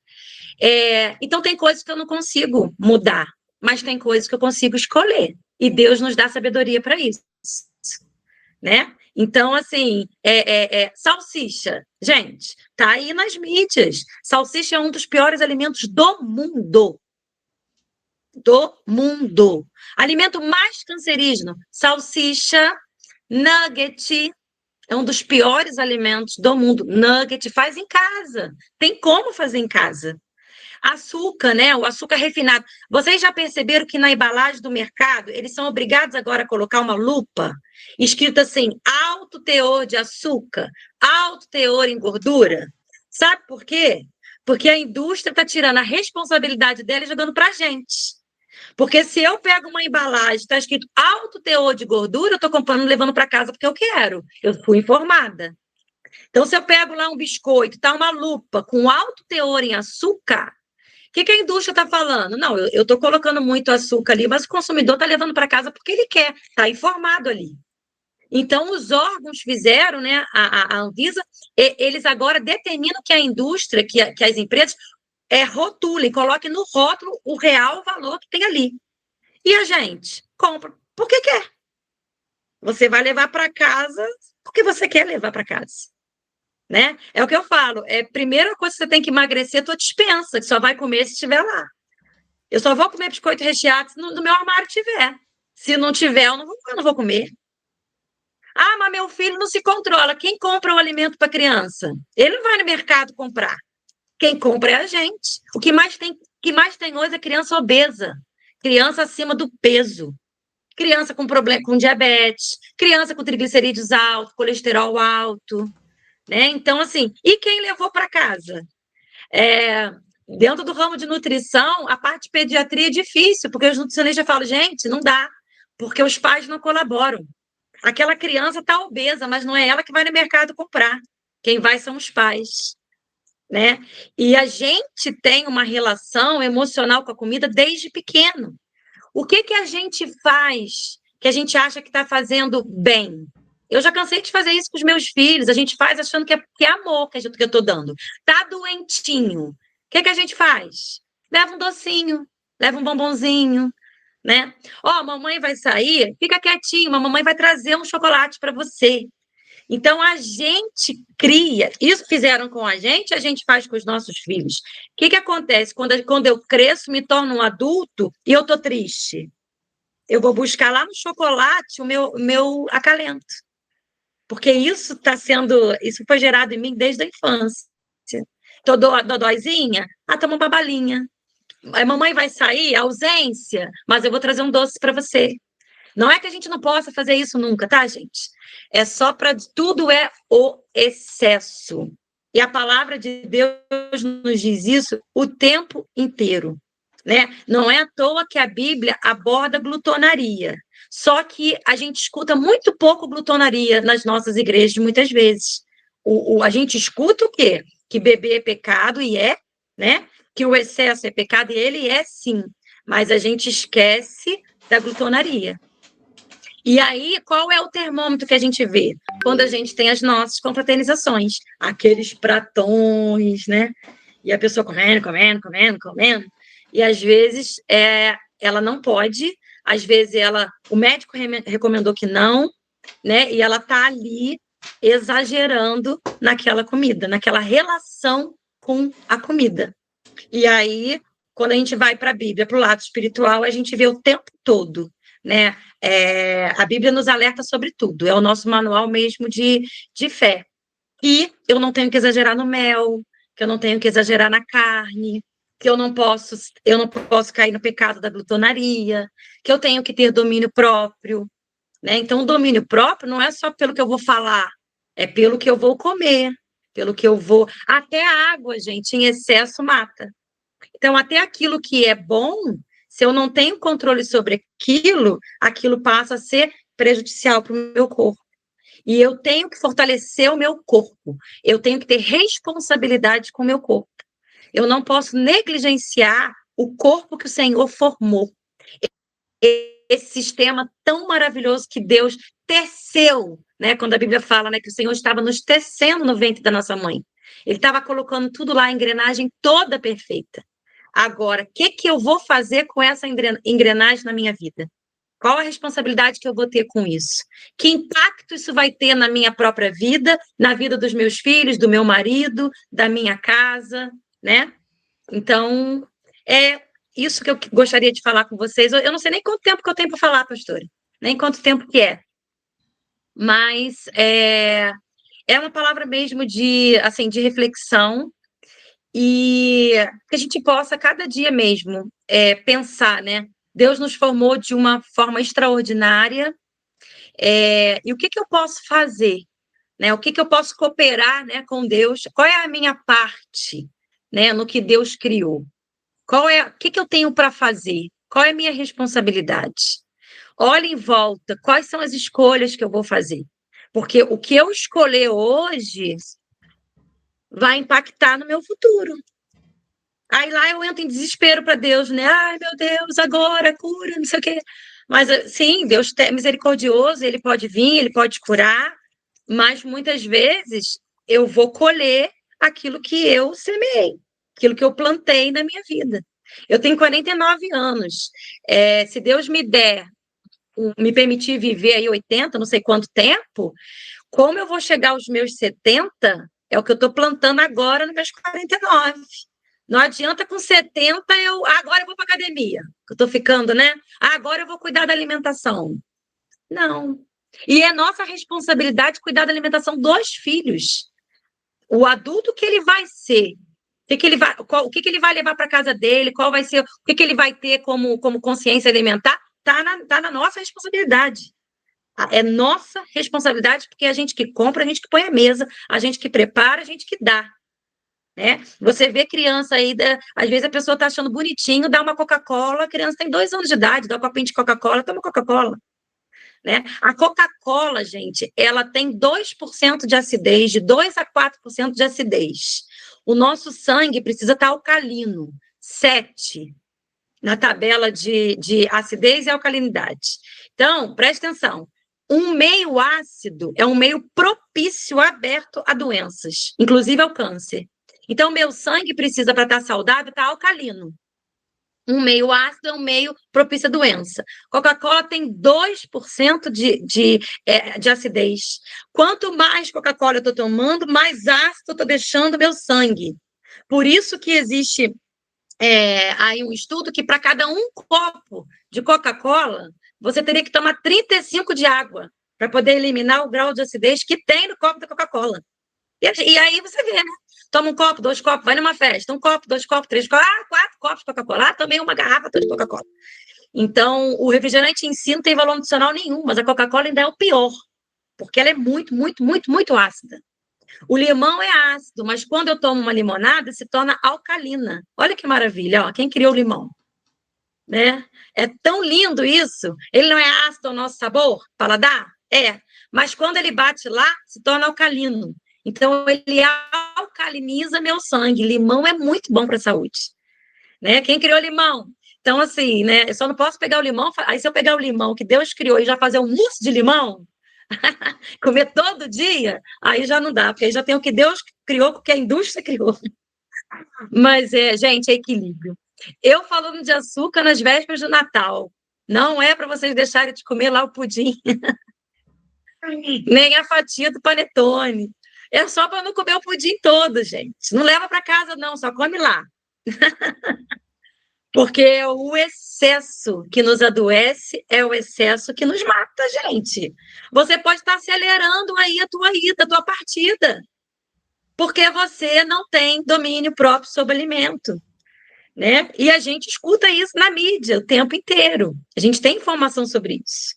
Então, tem coisas que eu não consigo mudar, mas tem coisas que eu consigo escolher. E Deus nos dá sabedoria para isso. Né? Então, assim, salsicha. Gente, tá aí nas mídias. Salsicha é um dos piores alimentos do mundo. do mundo. Alimento mais cancerígeno, salsicha, nugget, é um dos piores alimentos do mundo. Nugget faz em casa. Tem como fazer em casa. Açúcar, né? O açúcar refinado. Vocês já perceberam que na embalagem do mercado, eles são obrigados agora a colocar uma lupa escrito assim, alto teor de açúcar, alto teor em gordura? Sabe por quê? Porque a indústria está tirando a responsabilidade dela e jogando para a gente. Porque se eu pego uma embalagem, está escrito alto teor de gordura, eu estou comprando e levando para casa porque eu quero. Eu fui informada. Então, se eu pego lá um biscoito, tá uma lupa com alto teor em açúcar, o que a indústria está falando? Não, eu estou colocando muito açúcar ali, mas o consumidor está levando para casa porque ele quer, está informado ali. Então, os órgãos fizeram, né, a Anvisa, eles agora determinam que a indústria, que as empresas rotulem, coloquem no rótulo o real valor que tem ali. E a gente compra porque quer. Você vai levar para casa porque você quer levar para casa. Né? É o que eu falo. Primeira coisa que você tem que emagrecer é a tua despensa, que só vai comer se estiver lá. Eu só vou comer biscoito recheado se no meu armário tiver. Se não tiver, eu não vou comer. Ah, mas meu filho não se controla. Quem compra o alimento para a criança? Ele não vai no mercado comprar. Quem compra é a gente. O que mais tem hoje é criança obesa, criança acima do peso, criança com problema, com diabetes, criança com triglicerídeos altos, colesterol alto, né? Então, assim, e quem levou para casa? Dentro do ramo de nutrição, a parte de pediatria é difícil, porque os nutricionistas falam, gente, não dá, porque os pais não colaboram. Aquela criança está obesa, mas não é ela que vai no mercado comprar. Quem vai são os pais. Né? E a gente tem uma relação emocional com a comida desde pequeno. O que a gente faz que a gente acha que está fazendo bem? Eu já cansei de fazer isso com os meus filhos. A gente faz achando que é amor que eu estou dando. Tá doentinho. O que a gente faz? Leva um docinho, leva um bombonzinho, né? Ó, mamãe vai sair, fica quietinho, a mamãe vai trazer um chocolate para você. Então, a gente cria, isso fizeram com a gente faz com os nossos filhos. O que acontece? Quando eu cresço, me torno um adulto e eu estou triste. Eu vou buscar lá no chocolate o meu acalento. Porque isso foi gerado em mim desde a infância. Tô dodóizinha? Toma uma balinha. A mamãe vai sair, ausência, mas eu vou trazer um doce para você. Não é que a gente não possa fazer isso nunca, tá, gente? É só para tudo é o excesso. E a palavra de Deus nos diz isso o tempo inteiro, né? Não é à toa que a Bíblia aborda glutonaria. Só que a gente escuta muito pouco glutonaria nas nossas igrejas, muitas vezes. A gente escuta o quê? Que beber é pecado, e né? Que o excesso é pecado, e ele é sim. Mas a gente esquece da glutonaria. E aí, qual é o termômetro que a gente vê? Quando a gente tem as nossas confraternizações, aqueles pratões, né? E a pessoa comendo. E às vezes ela não pode, às vezes o médico recomendou que não, né? E ela está ali exagerando naquela comida, naquela relação com a comida. E aí, quando a gente vai para a Bíblia, para o lado espiritual, a gente vê o tempo todo, né? A Bíblia nos alerta sobre tudo, é o nosso manual mesmo de fé. E eu não tenho que exagerar no mel, que eu não tenho que exagerar na carne, que eu não posso cair no pecado da glutonaria, que eu tenho que ter domínio próprio, né? Então, o domínio próprio não é só pelo que eu vou falar, é pelo que eu vou comer, pelo que eu vou... Até a água, gente, em excesso mata. Então, até aquilo que é bom, se eu não tenho controle sobre aquilo passa a ser prejudicial para o meu corpo. E eu tenho que fortalecer o meu corpo. Eu tenho que ter responsabilidade com o meu corpo. Eu não posso negligenciar o corpo que o Senhor formou. Esse sistema tão maravilhoso que Deus teceu, né? Quando a Bíblia fala, né, que o Senhor estava nos tecendo no ventre da nossa mãe. Ele estava colocando tudo lá, a engrenagem toda perfeita. Agora, o que eu vou fazer com essa engrenagem na minha vida? Qual a responsabilidade que eu vou ter com isso? Que impacto isso vai ter na minha própria vida, na vida dos meus filhos, do meu marido, da minha casa, né? Então, isso que eu gostaria de falar com vocês. Eu não sei nem quanto tempo que eu tenho para falar, pastora, nem quanto tempo que é, mas é uma palavra mesmo de, assim, de reflexão e que a gente possa cada dia mesmo pensar, né? Deus nos formou de uma forma extraordinária, e o que eu posso fazer, né? O que eu posso cooperar, né, com Deus? Qual é a minha parte, né, no que Deus criou? O que eu tenho para fazer? Qual é a minha responsabilidade? Olhe em volta, quais são as escolhas que eu vou fazer? Porque o que eu escolher hoje vai impactar no meu futuro. Aí lá eu entro em desespero para Deus, né? Ai, meu Deus, agora cura, não sei o quê. Mas sim, Deus é misericordioso, ele pode vir, ele pode curar, mas muitas vezes eu vou colher aquilo que eu semeei, aquilo que eu plantei na minha vida. Eu tenho 49 anos. Se Deus me permitir viver aí 80, não sei quanto tempo, como eu vou chegar aos meus 70, é o que eu estou plantando agora nos meus 49. Não adianta com 70 agora eu vou para academia, eu estou ficando, né? Agora eu vou cuidar da alimentação. Não. E é nossa responsabilidade cuidar da alimentação dos filhos. O adulto que ele vai ser, o que ele vai levar para casa dele, qual vai ser, o que ele vai ter como consciência alimentar, tá na nossa responsabilidade. É nossa responsabilidade, porque é a gente que compra, a gente que põe a mesa, a gente que prepara, a gente que dá. Né? Você vê criança aí, às vezes a pessoa está achando bonitinho, dá uma Coca-Cola, a criança tem 2 anos de idade, dá um copinho de Coca-Cola, toma Coca-Cola. Né? A Coca-Cola, gente, ela tem 2% de acidez, de 2 a 4% de acidez. O nosso sangue precisa estar alcalino, 7 na tabela de acidez e alcalinidade. Então, preste atenção. Um meio ácido é um meio propício, aberto a doenças, inclusive ao câncer. Então, meu sangue precisa, para estar saudável, estar alcalino. Um meio ácido é um meio propício à doença. Coca-Cola tem 2% de acidez. Quanto mais Coca-Cola eu estou tomando, mais ácido eu estou deixando meu sangue. Por isso que existe aí um estudo que para cada um copo de Coca-Cola, você teria que tomar 35 de água para poder eliminar o grau de acidez que tem no copo da Coca-Cola. E aí você vê, né? Toma um copo, 2 copos, vai numa festa, 1 copo, 2 copos, 3 copos, 4 copos de Coca-Cola, também uma garrafa toda de Coca-Cola. Então, o refrigerante em si não tem valor nutricional nenhum, mas a Coca-Cola ainda é o pior, porque ela é muito, muito, muito, muito ácida. O limão é ácido, mas quando eu tomo uma limonada, se torna alcalina. Olha que maravilha, ó, quem criou o limão? Né? É tão lindo isso. Ele não é ácido ao nosso sabor, paladar? É. Mas quando ele bate lá, se torna alcalino. Então, ele alcaliniza meu sangue. Limão é muito bom para a saúde. Né? Quem criou limão? Então, assim, né? Eu só não posso pegar o limão. Aí, se eu pegar o limão que Deus criou e já fazer um mousse de limão, comer todo dia, aí já não dá, porque aí já tem o que Deus criou, o que a indústria criou. Mas, gente, é equilíbrio. Eu falando de açúcar nas vésperas do Natal. Não é para vocês deixarem de comer lá o pudim, nem a fatia do panetone. É só para não comer o pudim todo, gente. Não leva para casa, não, só come lá. Porque é o excesso que nos adoece, é o excesso que nos mata, gente. Você pode estar acelerando aí a tua ida, a tua partida, porque você não tem domínio próprio sobre o alimento. Né? E a gente escuta isso na mídia o tempo inteiro. A gente tem informação sobre isso.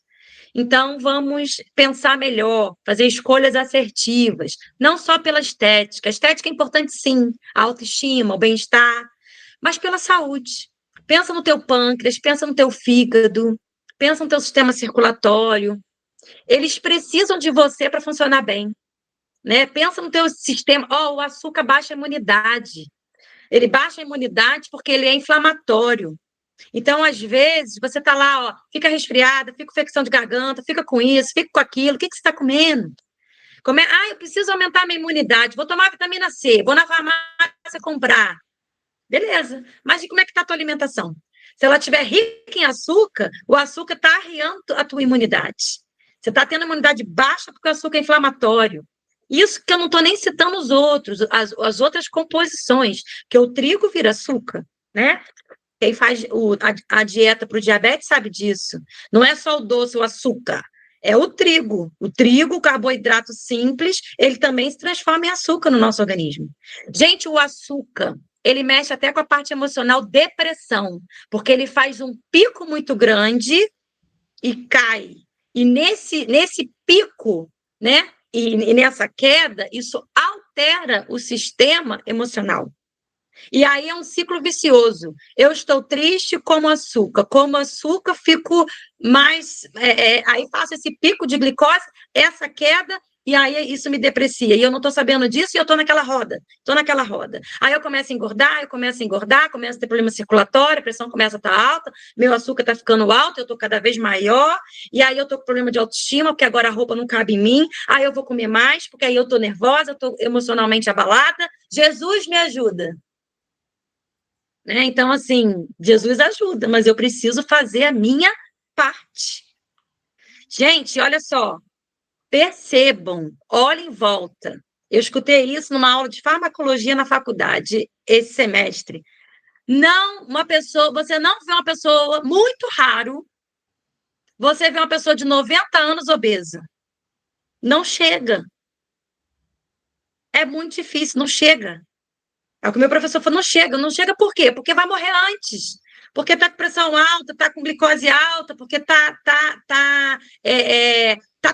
Então, vamos pensar melhor, fazer escolhas assertivas, não só pela estética. A estética é importante, sim, a autoestima, o bem-estar, mas pela saúde. Pensa no teu pâncreas, pensa no teu fígado, pensa no teu sistema circulatório. Eles precisam de você para funcionar bem. Né? Pensa no teu sistema. O açúcar baixa a imunidade. Ele baixa a imunidade porque ele é inflamatório. Então, às vezes, você está lá, fica resfriada, fica com infecção de garganta, fica com isso, fica com aquilo. O que você está comendo? Eu preciso aumentar a minha imunidade, vou tomar vitamina C, vou na farmácia comprar. Beleza, mas e como é que está a tua alimentação? Se ela estiver rica em açúcar, o açúcar está arriando a tua imunidade. Você está tendo imunidade baixa porque o açúcar é inflamatório. Isso que eu não estou nem citando os outros, as outras composições, que o trigo vira açúcar, né? Quem faz a dieta para o diabetes sabe disso. Não é só o doce, o açúcar. É o trigo. O trigo, o carboidrato simples, ele também se transforma em açúcar no nosso organismo. Gente, o açúcar, ele mexe até com a parte emocional, depressão, porque ele faz um pico muito grande e cai. E nesse pico, né? E nessa queda, isso altera o sistema emocional. E aí é um ciclo vicioso. Eu estou triste, como açúcar, fico mais. Aí faço esse pico de glicose, essa queda, e aí isso me deprecia. E eu não estou sabendo disso e eu estou naquela roda. Aí eu começo a engordar, começo a ter problema circulatório, a pressão começa a estar alta, meu açúcar está ficando alto, eu estou cada vez maior, e aí eu estou com problema de autoestima, porque agora a roupa não cabe em mim, aí eu vou comer mais, porque aí eu estou nervosa, eu estou emocionalmente abalada. Jesus me ajuda. Né? Então, assim, Jesus ajuda, mas eu preciso fazer a minha parte. Gente, olha só, percebam, olhem em volta. Eu escutei isso numa aula de farmacologia na faculdade esse semestre. Você não vê uma pessoa, muito raro, você vê uma pessoa de 90 anos obesa. Não chega. É muito difícil, não chega. É o que o meu professor falou, não chega por quê? Porque vai morrer antes, porque está com pressão alta, está com glicose alta, porque tá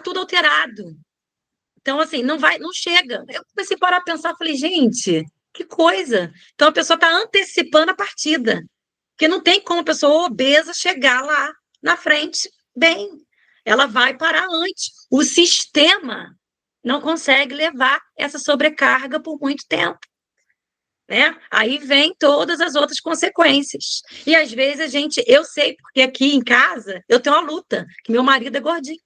tudo alterado. Então, assim, não chega. Eu comecei a parar a pensar, falei, gente, que coisa. Então, a pessoa está antecipando a partida, porque não tem como a pessoa obesa chegar lá na frente bem. Ela vai parar antes. O sistema não consegue levar essa sobrecarga por muito tempo. Né? Aí vem todas as outras consequências. E às vezes eu sei, porque aqui em casa eu tenho uma luta, que meu marido é gordinho.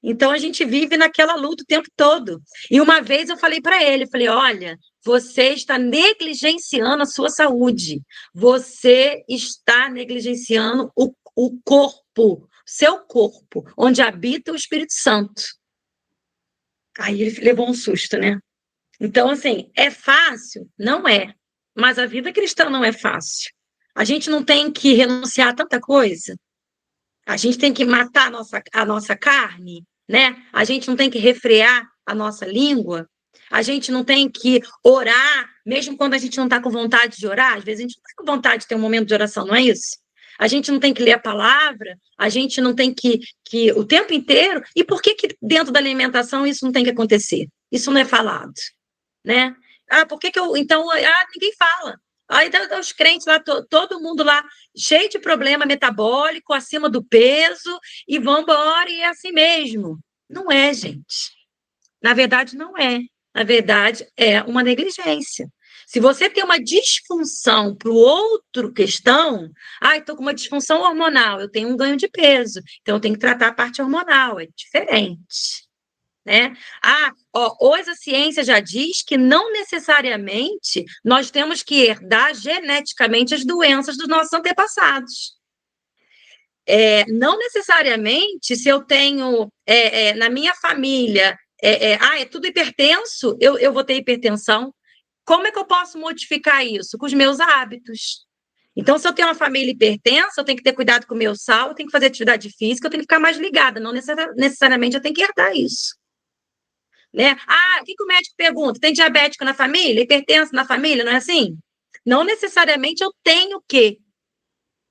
Então a gente vive naquela luta o tempo todo. E uma vez eu falei para ele, falei, olha, você está negligenciando a sua saúde. Você está negligenciando o corpo, seu corpo, onde habita o Espírito Santo. Aí ele levou um susto, né? Então, assim, é fácil? Não é. Mas a vida cristã não é fácil. A gente não tem que renunciar a tanta coisa. A gente tem que matar a nossa carne, né? A gente não tem que refrear a nossa língua. A gente não tem que orar, mesmo quando a gente não está com vontade de orar. Às vezes a gente não está com vontade de ter um momento de oração, não é isso? A gente não tem que ler a palavra, a gente não tem que o tempo inteiro. E por que dentro da alimentação isso não tem que acontecer? Isso não é falado. Né? Por que eu... Então, ninguém fala. Aí os crentes lá, todo mundo lá, cheio de problema metabólico, acima do peso, e vão embora, e é assim mesmo. Não é, gente. Na verdade, não é. Na verdade, é uma negligência. Se você tem uma disfunção para o outro questão, estou com uma disfunção hormonal, eu tenho um ganho de peso, então eu tenho que tratar a parte hormonal, é diferente. Né? Hoje a ciência já diz que não necessariamente nós temos que herdar geneticamente as doenças dos nossos antepassados. Não necessariamente, se eu tenho na minha família, é tudo hipertenso, eu vou ter hipertensão. Como é que eu posso modificar isso? Com os meus hábitos. Então, se eu tenho uma família hipertensa, eu tenho que ter cuidado com o meu sal, eu tenho que fazer atividade física, eu tenho que ficar mais ligada. Não necessariamente eu tenho que herdar isso. Né? O que o médico pergunta? Tem diabético na família? Hipertenso na família? Não é assim? Não necessariamente eu tenho que.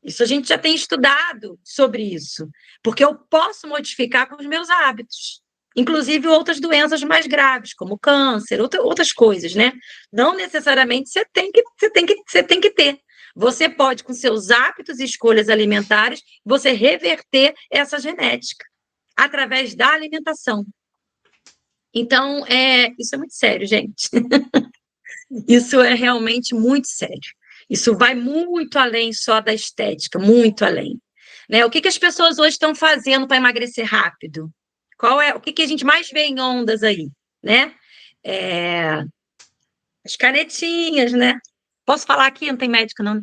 Isso a gente já tem estudado sobre isso. Porque eu posso modificar com os meus hábitos. Inclusive outras doenças mais graves, como câncer, outras coisas, né? Não necessariamente você tem que ter. Você pode, com seus hábitos e escolhas alimentares, você reverter essa genética através da alimentação. Então, isso é muito sério, gente. Isso é realmente muito sério. Isso vai muito além só da estética, muito além. Né? O que as pessoas hoje estão fazendo para emagrecer rápido? O que a gente mais vê em ondas aí? Né? As canetinhas, né? Posso falar aqui? Não tem médico, não.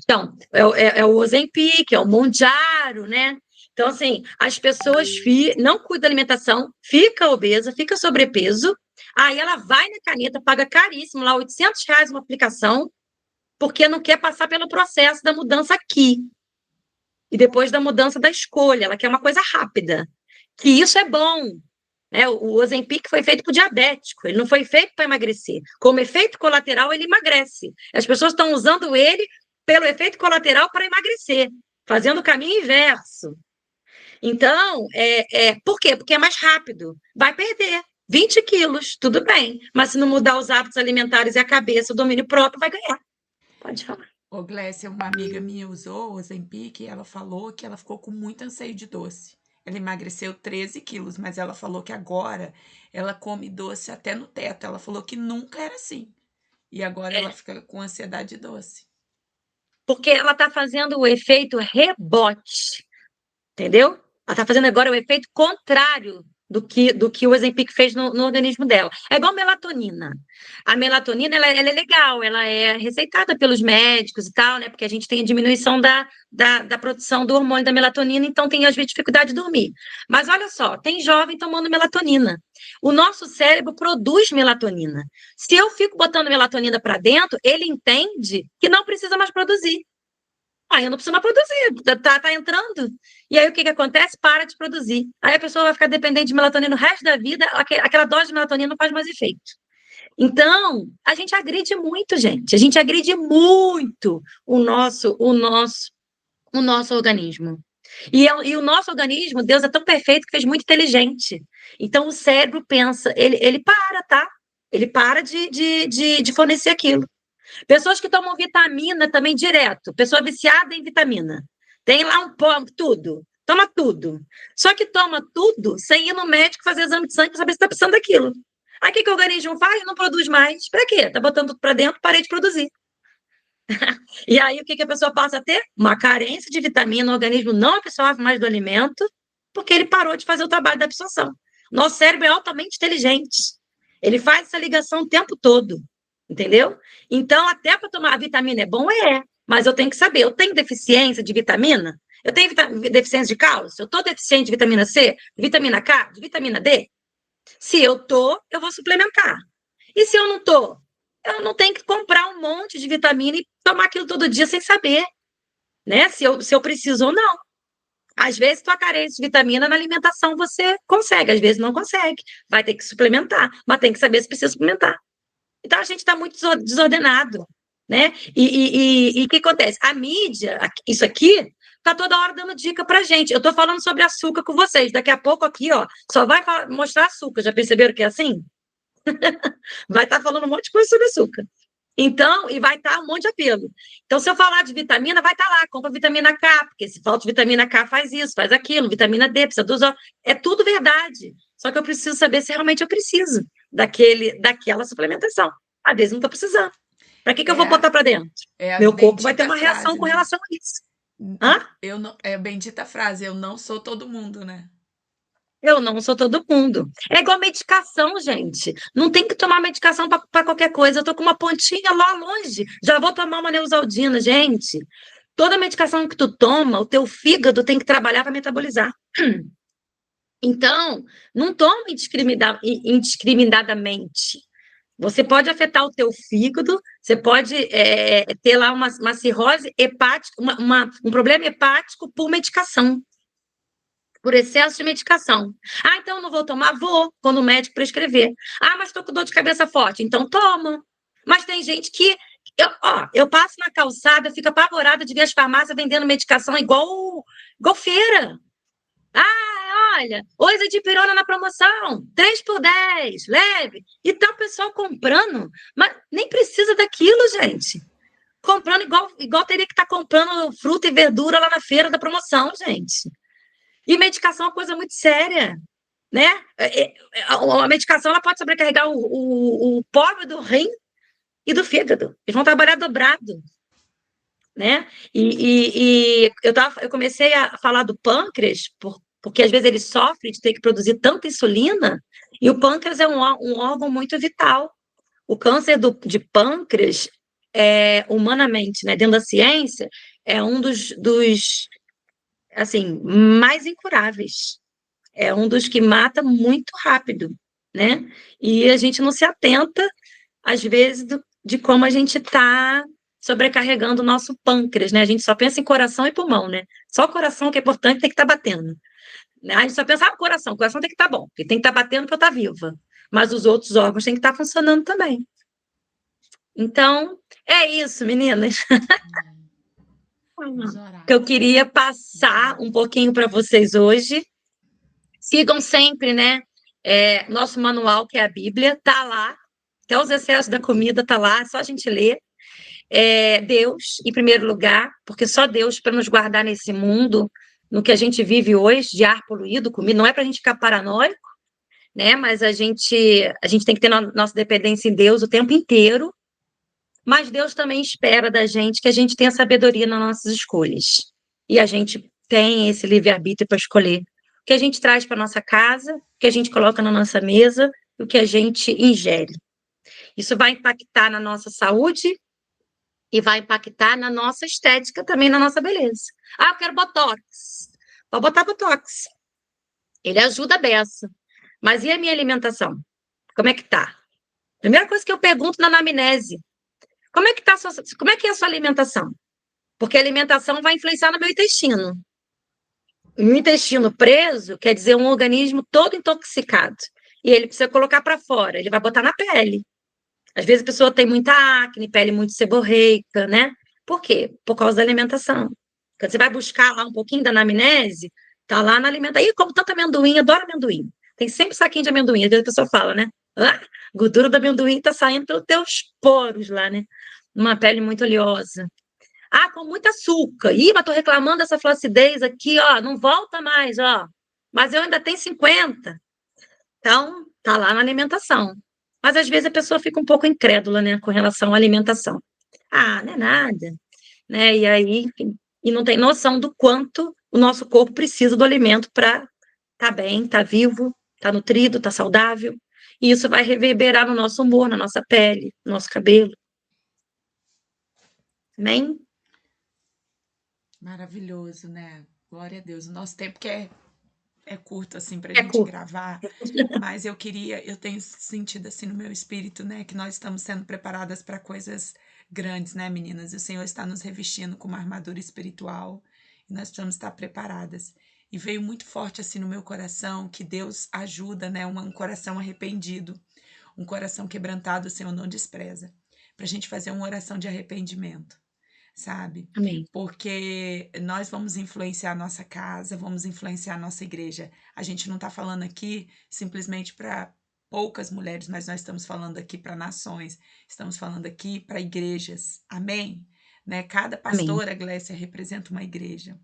Então, é o Ozempic, é o Mounjaro, né? Então, assim, as pessoas não cuidam da alimentação, fica obesa, fica sobrepeso, aí ela vai na caneta, paga caríssimo, lá R$800 uma aplicação, porque não quer passar pelo processo da mudança aqui. E depois da mudança da escolha, ela quer uma coisa rápida. Que isso é bom. Né? O Ozempic foi feito para o diabético, ele não foi feito para emagrecer. Como efeito colateral, ele emagrece. As pessoas estão usando ele pelo efeito colateral para emagrecer, fazendo o caminho inverso. Então, por quê? Porque é mais rápido. Vai perder 20 quilos, tudo bem. Mas se não mudar os hábitos alimentares e a cabeça, o domínio próprio, vai ganhar. Pode falar. Ô, Glécia, uma amiga minha usou o Ozempic e ela falou que ela ficou com muito anseio de doce. Ela emagreceu 13 quilos, mas ela falou que agora ela come doce até no teto. Ela falou que nunca era assim. E agora ela fica com ansiedade de doce. Porque ela está fazendo o efeito rebote, entendeu? Ela está fazendo agora o efeito contrário do que o Ozempic fez no organismo dela. É igual melatonina. A melatonina, ela é legal, ela é receitada pelos médicos e tal, né? Porque a gente tem a diminuição da produção do hormônio da melatonina, então tem, às vezes, dificuldade de dormir. Mas olha só, tem jovem tomando melatonina. O nosso cérebro produz melatonina. Se eu fico botando melatonina para dentro, ele entende que não precisa mais produzir. Aí eu não preciso mais produzir, tá entrando. E aí o que acontece? Para de produzir. Aí a pessoa vai ficar dependente de melatonina o resto da vida, aquela dose de melatonina não faz mais efeito. Então, a gente agride muito, gente. A gente agride muito o nosso organismo. E o nosso organismo, Deus é tão perfeito que fez muito inteligente. Então, o cérebro pensa, ele para, tá? Ele para de fornecer aquilo. Pessoas que tomam vitamina também direto, pessoa viciada em vitamina. Tem lá um pó, tudo. Toma tudo. Só que toma tudo sem ir no médico fazer exame de sangue para saber se está precisando daquilo. Aí o que o organismo faz? Não produz mais. Para quê? Está botando tudo para dentro, parei de produzir. E aí o que a pessoa passa a ter? Uma carência de vitamina, o organismo não absorve mais do alimento, porque ele parou de fazer o trabalho da absorção. Nosso cérebro é altamente inteligente. Ele faz essa ligação o tempo todo. Entendeu? Então, até para tomar a vitamina é bom, mas eu tenho que saber, eu tenho deficiência de vitamina? Eu tenho deficiência de cálcio? Eu estou deficiente de vitamina C, de vitamina K, de vitamina D? Se eu estou, eu vou suplementar. E se eu não estou? Eu não tenho que comprar um monte de vitamina e tomar aquilo todo dia sem saber, né? Se eu preciso ou não. Às vezes, tua carência de vitamina na alimentação você consegue, às vezes não consegue. Vai ter que suplementar, mas tem que saber se precisa suplementar. Então, a gente está muito desordenado, né? E o que acontece? A mídia, isso aqui, está toda hora dando dica para gente. Eu estou falando sobre açúcar com vocês. Daqui a pouco aqui, ó, só vai mostrar açúcar. Já perceberam que é assim? Vai estar falando um monte de coisa sobre açúcar. Então, e vai estar um monte de apelo. Então, se eu falar de vitamina, vai estar lá, compra vitamina K, porque se falta vitamina K, faz isso, faz aquilo, vitamina D, precisa dos... É tudo verdade. Só que eu preciso saber se realmente eu preciso daquela suplementação. Às vezes não estou precisando. Para que eu vou botar para dentro? Meu corpo vai ter uma reação com relação a isso. Hã? É a bendita frase, eu não sou todo mundo, né? Eu não sou todo mundo. É igual medicação, gente. Não tem que tomar medicação para qualquer coisa. Eu tô com uma pontinha lá longe. Já vou tomar uma Neosaldina, gente. Toda medicação que tu toma, o teu fígado tem que trabalhar para metabolizar. Então, não tome indiscriminadamente. Você pode afetar o teu fígado, você pode ter lá uma cirrose hepática, um problema hepático por medicação. Por excesso de medicação. Ah, então eu não vou tomar? Vou, quando o médico prescrever. Ah, mas estou com dor de cabeça forte. Então toma. Mas tem gente que... Eu passo na calçada, fico apavorada de ver as farmácias vendendo medicação igual feira. Ah, olha, hoje é de pirona na promoção, 3 por 10, leve. E tá o pessoal comprando, mas nem precisa daquilo, gente. Comprando igual teria que estar comprando fruta e verdura lá na feira da promoção, gente. E medicação é uma coisa muito séria, né? A medicação ela pode sobrecarregar o pobre do rim e do fígado. Eles vão trabalhar dobrado, né? Eu comecei a falar do pâncreas, porque às vezes ele sofre de ter que produzir tanta insulina, e o pâncreas é um órgão muito vital. O câncer de pâncreas, humanamente, né, dentro da ciência, é um dos assim, mais incuráveis. É um dos que mata muito rápido, né? E a gente não se atenta, às vezes, de como a gente está sobrecarregando o nosso pâncreas, né? A gente só pensa em coração e pulmão, né? Só o coração que é importante tem que estar batendo. Né? A gente só pensa no coração, o coração tem que estar bom, porque tem que estar batendo para eu estar viva. Mas os outros órgãos têm que estar funcionando também. Então, é isso, meninas. Vamos orar. Que eu queria passar um pouquinho para vocês hoje. Sigam sempre, né? Nosso manual, que é a Bíblia, tá lá. Até os excessos da comida tá lá, é só a gente ler. Deus, em primeiro lugar, porque só Deus para nos guardar nesse mundo, no que a gente vive hoje, de ar poluído, comida, não é para a gente ficar paranoico, né? Mas a gente tem que ter nossa dependência em Deus o tempo inteiro, mas Deus também espera da gente que a gente tenha sabedoria nas nossas escolhas. E a gente tem esse livre-arbítrio para escolher o que a gente traz para nossa casa, o que a gente coloca na nossa mesa, o que a gente ingere. Isso vai impactar na nossa saúde e vai impactar na nossa estética também, na nossa beleza. Ah, eu quero botox. Vou botar botox. Ele ajuda a beça. Mas e a minha alimentação? Como é que tá? Primeira coisa que eu pergunto na anamnese: como é que é a sua alimentação? Porque a alimentação vai influenciar no meu intestino. O intestino preso quer dizer um organismo todo intoxicado. E ele precisa colocar para fora, ele vai botar na pele. Às vezes a pessoa tem muita acne, pele muito seborreica, né? Por quê? Por causa da alimentação. Quando você vai buscar lá um pouquinho da anamnese, tá lá na alimentação. Ih, como tanto amendoim, adoro amendoim. Tem sempre saquinho de amendoim. Às vezes a pessoa fala, né? Ah, gordura do amendoim tá saindo pelos teus poros lá, né? Uma pele muito oleosa. Ah, com muito açúcar. Ih, mas tô reclamando dessa flacidez aqui, ó. Não volta mais, ó. Mas eu ainda tenho 50. Então, tá lá na alimentação. Mas às vezes a pessoa fica um pouco incrédula, né, com relação à alimentação. Ah, não é nada, né? E aí, enfim, e não tem noção do quanto o nosso corpo precisa do alimento para estar bem, estar vivo, estar nutrido, estar saudável. E isso vai reverberar no nosso humor, na nossa pele, no nosso cabelo. Amém? Maravilhoso, né? Glória a Deus. O nosso tempo que é curto, assim, pra É gente curto. gravar, mas eu tenho sentido, assim, no meu espírito, né, que nós estamos sendo preparadas para coisas grandes, né, meninas? E o Senhor está nos revestindo com uma armadura espiritual e nós precisamos estar preparadas. E veio muito forte, assim, no meu coração que Deus ajuda, né, um coração arrependido, um coração quebrantado, o Senhor não despreza, pra gente fazer uma oração de arrependimento, sabe? Amém. Porque nós vamos influenciar a nossa casa, vamos influenciar a nossa igreja. A gente não está falando aqui simplesmente para poucas mulheres, mas nós estamos falando aqui para nações, estamos falando aqui para igrejas. Amém? Né? Cada Amém. pastora, Glécia, representa uma igreja.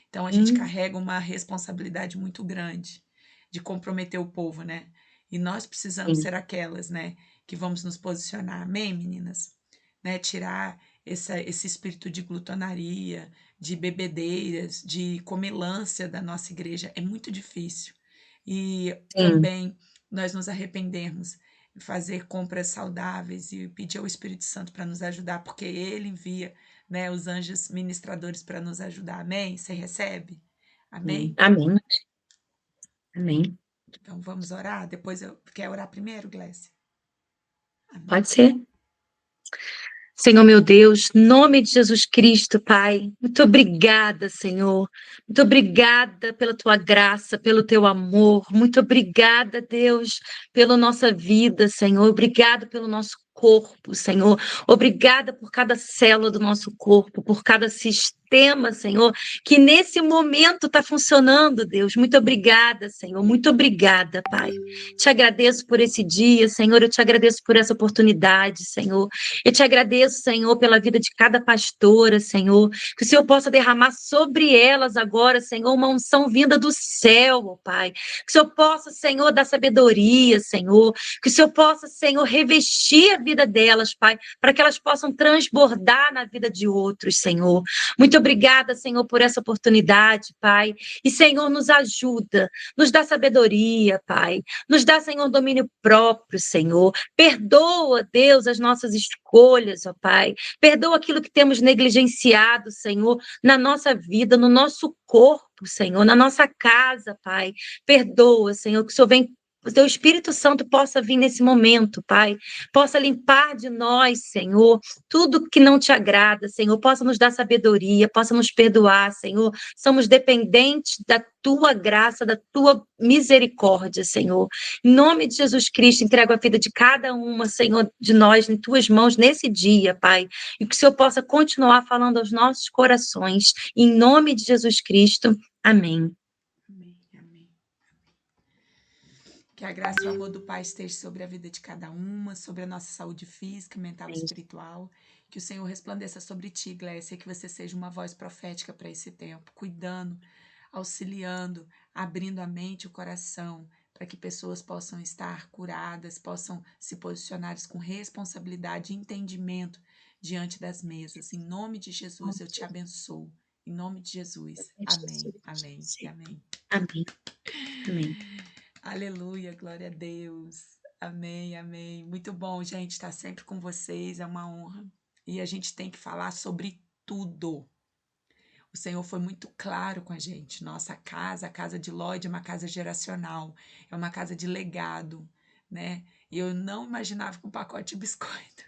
Então a gente carrega uma responsabilidade muito grande de comprometer o povo, né? E nós precisamos ser aquelas, né, que vamos nos posicionar. Amém, meninas? Né? Tirar esse espírito de glutonaria, de bebedeiras, de comelância da nossa igreja é muito difícil. E também nós nos arrependermos, fazer compras saudáveis e pedir ao Espírito Santo para nos ajudar, porque ele envia, né, os anjos ministradores para nos ajudar. Amém? Você recebe? Amém? Amém. Amém. Então vamos orar? Depois quer orar primeiro, Glécia? Amém. Pode ser. Senhor meu Deus, em nome de Jesus Cristo, Pai, muito obrigada, Senhor. Muito obrigada pela tua graça, pelo teu amor. Muito obrigada, Deus, pela nossa vida, Senhor. Obrigada pelo nosso corpo, Senhor. Obrigada por cada célula do nosso corpo, por cada sistema, Senhor, que nesse momento está funcionando, Deus. Muito obrigada, Senhor. Muito obrigada, Pai. Te agradeço por esse dia, Senhor. Eu te agradeço por essa oportunidade, Senhor. Eu te agradeço, Senhor, pela vida de cada pastora, Senhor, que o Senhor possa derramar sobre elas agora, Senhor, uma unção vinda do céu, ó Pai. Que o Senhor possa, Senhor, dar sabedoria, Senhor. Que o Senhor possa, Senhor, revestir a vida delas, Pai, para que elas possam transbordar na vida de outros, Senhor. Muito obrigada, Senhor, por essa oportunidade, Pai. E, Senhor, nos ajuda, nos dá sabedoria, Pai. Nos dá, Senhor, domínio próprio, Senhor. Perdoa, Deus, as nossas escolhas, ó Pai. Perdoa aquilo que temos negligenciado, Senhor, na nossa vida, no nosso corpo, Senhor, na nossa casa, Pai. Perdoa, Senhor, que o Senhor vem o teu Espírito Santo possa vir nesse momento, Pai, possa limpar de nós, Senhor, tudo que não te agrada, Senhor, possa nos dar sabedoria, possa nos perdoar, Senhor. Somos dependentes da tua graça, da tua misericórdia, Senhor. Em nome de Jesus Cristo, entrego a vida de cada uma, Senhor, de nós, em tuas mãos nesse dia, Pai, e que o Senhor possa continuar falando aos nossos corações. Em nome de Jesus Cristo, amém. Amém, amém. Que a graça e o amor do Pai esteja sobre a vida de cada uma, sobre a nossa saúde física, mental e espiritual. Que o Senhor resplandeça sobre ti, Glécia, que você seja uma voz profética para esse tempo, cuidando, auxiliando, abrindo a mente e o coração, para que pessoas possam estar curadas, possam se posicionar com responsabilidade e entendimento diante das mesas. Em nome de Jesus, eu te abençoo. Em nome de Jesus. Amém, amém e amém. Amém. Amém. Aleluia, glória a Deus. Amém, amém. Muito bom, gente, estar sempre com vocês, é uma honra. E a gente tem que falar sobre tudo. O Senhor foi muito claro com a gente. Nossa casa, a casa de Lloyd, é uma casa geracional, é uma casa de legado, né? E eu não imaginava que um pacote de biscoito.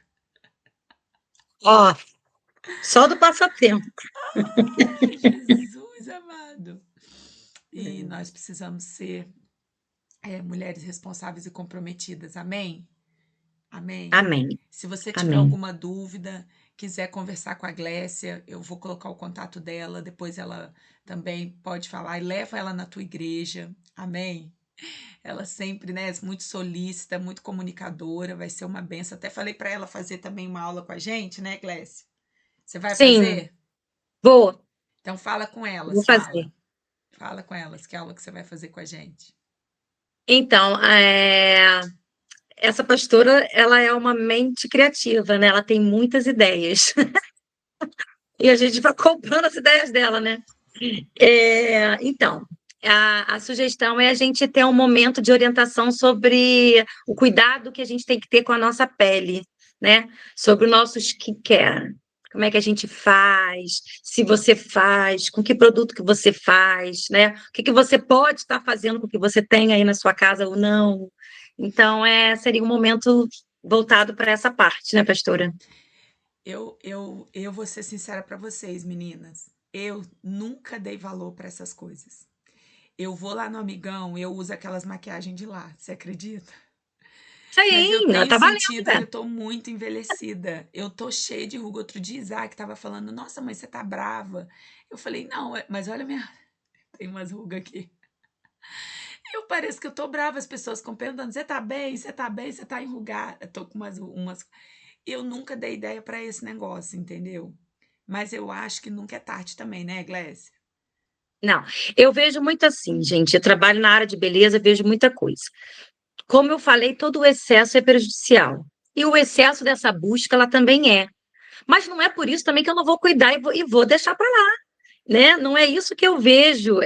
Ó, só do passatempo. Ai, Jesus amado. E nós precisamos ser mulheres responsáveis e comprometidas. Amém? Amém. Amém. Se você tiver Amém. alguma dúvida, quiser conversar com a Glécia, eu vou colocar o contato dela, depois ela também pode falar e leva ela na tua igreja. Amém? Ela sempre, né, muito solícita, muito comunicadora, vai ser uma benção. Até falei para ela fazer também uma aula com a gente, né, Glécia? Você vai Sim, fazer? vou Então fala com elas, fazer. fala. Fala com elas, que aula que você vai fazer com a gente. Então, essa pastora, ela é uma mente criativa, né? Ela tem muitas ideias. E a gente vai comprando as ideias dela, né? Então, a sugestão é a gente ter um momento de orientação sobre o cuidado que a gente tem que ter com a nossa pele, né? Sobre o nosso skincare. Como é que a gente faz, se você faz, com que produto que você faz, né? O que você pode estar fazendo com o que você tem aí na sua casa ou não. Então, seria um momento voltado para essa parte, né, pastora? Eu vou ser sincera para vocês, meninas. Eu nunca dei valor para essas coisas. Eu vou lá no Amigão, eu uso aquelas maquiagens de lá, você acredita? Mas eu Sim, tenho tá valendo, sentido que né? eu tô muito envelhecida. Eu tô cheia de ruga. Outro dia, Isaac tava falando, nossa, mãe, você tá brava. Eu falei, não, mas olha minha. Tem umas rugas aqui. Eu pareço que eu tô brava, as pessoas ficam perguntando, você tá bem? Você tá bem? Você tá enrugada? Eu tô com umas. Eu nunca dei ideia para esse negócio, entendeu? Mas eu acho que nunca é tarde também, né, Glécia? Não, eu vejo muito assim, gente. Eu trabalho na área de beleza, vejo muita coisa. Como eu falei, todo o excesso é prejudicial. E o excesso dessa busca, ela também é. Mas não é por isso também que eu não vou cuidar e vou deixar para lá, né? Não é isso que eu vejo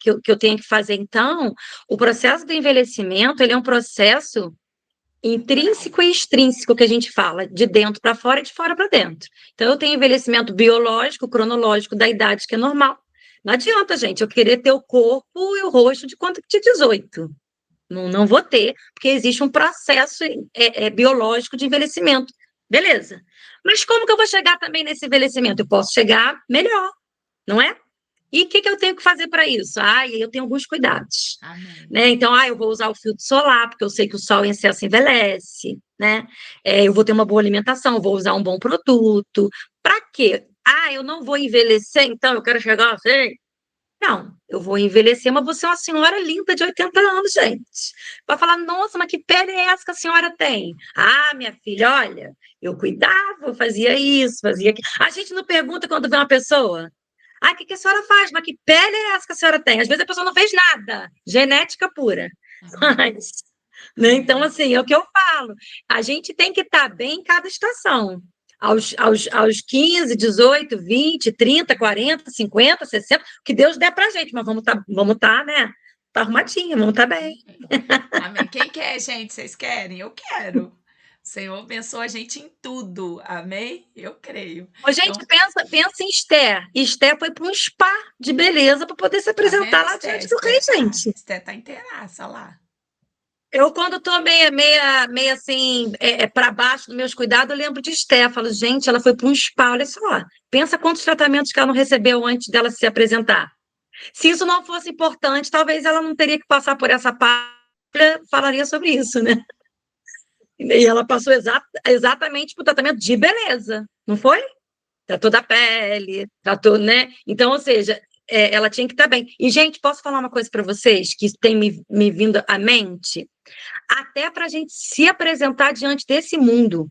que eu tenho que fazer. Então, o processo do envelhecimento, ele é um processo intrínseco e extrínseco que a gente fala, de dentro para fora e de fora para dentro. Então, eu tenho envelhecimento biológico, cronológico da idade que é normal. Não adianta, gente, eu querer ter o corpo e o rosto de quanto de 18. Não vou ter, porque existe um processo biológico de envelhecimento. Beleza. Mas como que eu vou chegar também nesse envelhecimento? Eu posso chegar melhor, não é? E o que eu tenho que fazer para isso? Eu tenho alguns cuidados. Amém. Né? Então, eu vou usar o filtro solar, porque eu sei que o sol em excesso envelhece, né? Eu vou ter uma boa alimentação, vou usar um bom produto. Para quê? Eu não vou envelhecer, então eu quero chegar assim. Não, eu vou envelhecer, mas vou ser uma senhora linda de 80 anos, gente. Vai falar, nossa, mas que pele é essa que a senhora tem? Minha filha, olha, eu cuidava, eu fazia isso, fazia aquilo. A gente não pergunta quando vê uma pessoa. O que a senhora faz? Mas que pele é essa que a senhora tem? Às vezes a pessoa não fez nada, genética pura. Mas, né? Então, assim, é o que eu falo. A gente tem que estar bem em cada estação. Aos 15, 18, 20, 30, 40, 50, 60, o que Deus der pra gente, mas vamos tá, né? Tá arrumadinha, vamos tá bem. Amém. Quem quer, gente? Vocês querem? Eu quero. O Senhor abençoa a gente em tudo. Amém? Eu creio. Ô, gente, Então, pensa em Esther. Esther foi para um spa de beleza para poder se tá apresentar vendo, lá Esté? diante do rei, gente. Esté tá inteiraça lá. Eu, quando tô meia assim, para baixo dos meus cuidados, eu lembro de Esté. Falo, gente, ela foi para um spa, olha só. Pensa quantos tratamentos que ela não recebeu antes dela se apresentar. Se isso não fosse importante, talvez ela não teria que passar por essa parte, falaria sobre isso, né? E ela passou exatamente por tratamento de beleza, não foi? Tratou da pele, tratou, né? Então, ou seja, ela tinha que estar bem. E, gente, posso falar uma coisa para vocês que tem me vindo à mente? Até para a gente se apresentar diante desse mundo,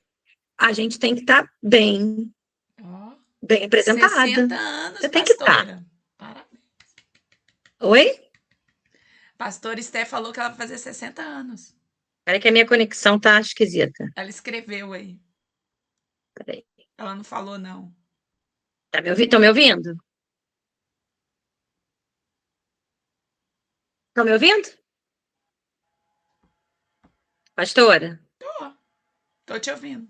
a gente tem que estar bem, Ó, bem apresentada. 60 anos, Você tem que estar. pastora. Parabéns. Oi? Pastora Esté falou que ela vai fazer 60 anos. Peraí que a minha conexão tá esquisita. Ela escreveu aí. Peraí. Ela não falou, não. Estão me ouvindo? Estão me ouvindo? Pastora? Tô te ouvindo.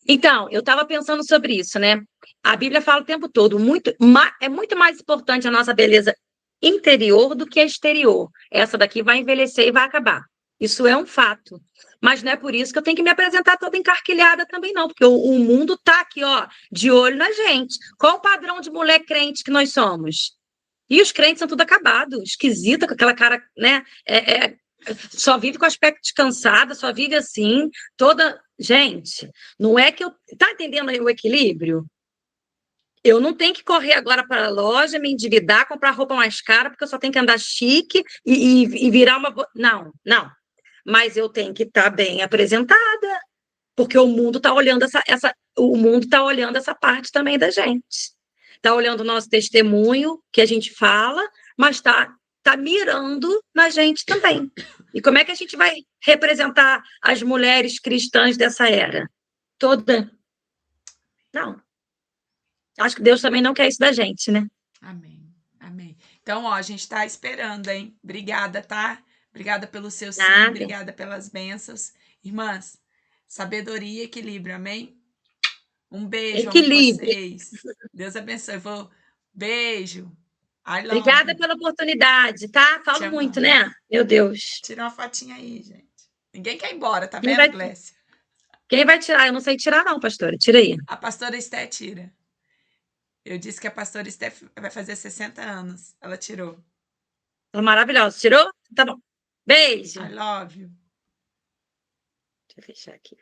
Então, eu estava pensando sobre isso, né? A Bíblia fala o tempo todo, é muito mais importante a nossa beleza interior do que a exterior. Essa daqui vai envelhecer e vai acabar. Isso é um fato. Mas não é por isso que eu tenho que me apresentar toda encarquilhada também, não, porque o mundo está aqui, ó, de olho na gente. Qual o padrão de mulher crente que nós somos? E os crentes são tudo acabado, esquisita, com aquela cara, né? Só vive com aspecto descansada, só vive assim, toda. Gente, não é que eu. Tá entendendo aí o equilíbrio? Eu não tenho que correr agora para a loja, me endividar, comprar roupa mais cara, porque eu só tenho que andar chique e virar uma. Não, não. Mas eu tenho que estar bem apresentada, porque o mundo está olhando o mundo está olhando essa parte também da gente. Está olhando o nosso testemunho, que a gente fala, mas tá mirando na gente também. E como é que a gente vai representar as mulheres cristãs dessa era? Toda. Não. Acho que Deus também não quer isso da gente, né? Amém. Amém. Então, ó, a gente tá esperando, hein? Obrigada, tá? Obrigada pelo seu sim, Nada. obrigada pelas bênçãos. Irmãs, sabedoria e equilíbrio, amém? Um beijo, amo Equilíbrio. vocês. Deus abençoe. Beijo. I love Obrigada you. pela oportunidade, tá? Te Falo muito, amamos. né? Meu Deus. Tira uma fotinha aí, gente. Ninguém quer ir embora, tá Quem vendo, vai, Glécia? quem vai tirar? Eu não sei tirar, não, pastora. Tira aí. A pastora Esté tira. Eu disse que a pastora Esté vai fazer 60 anos. Ela tirou. Maravilhosa. Tirou? Tá bom. Beijo. I love you. Deixa eu fechar aqui.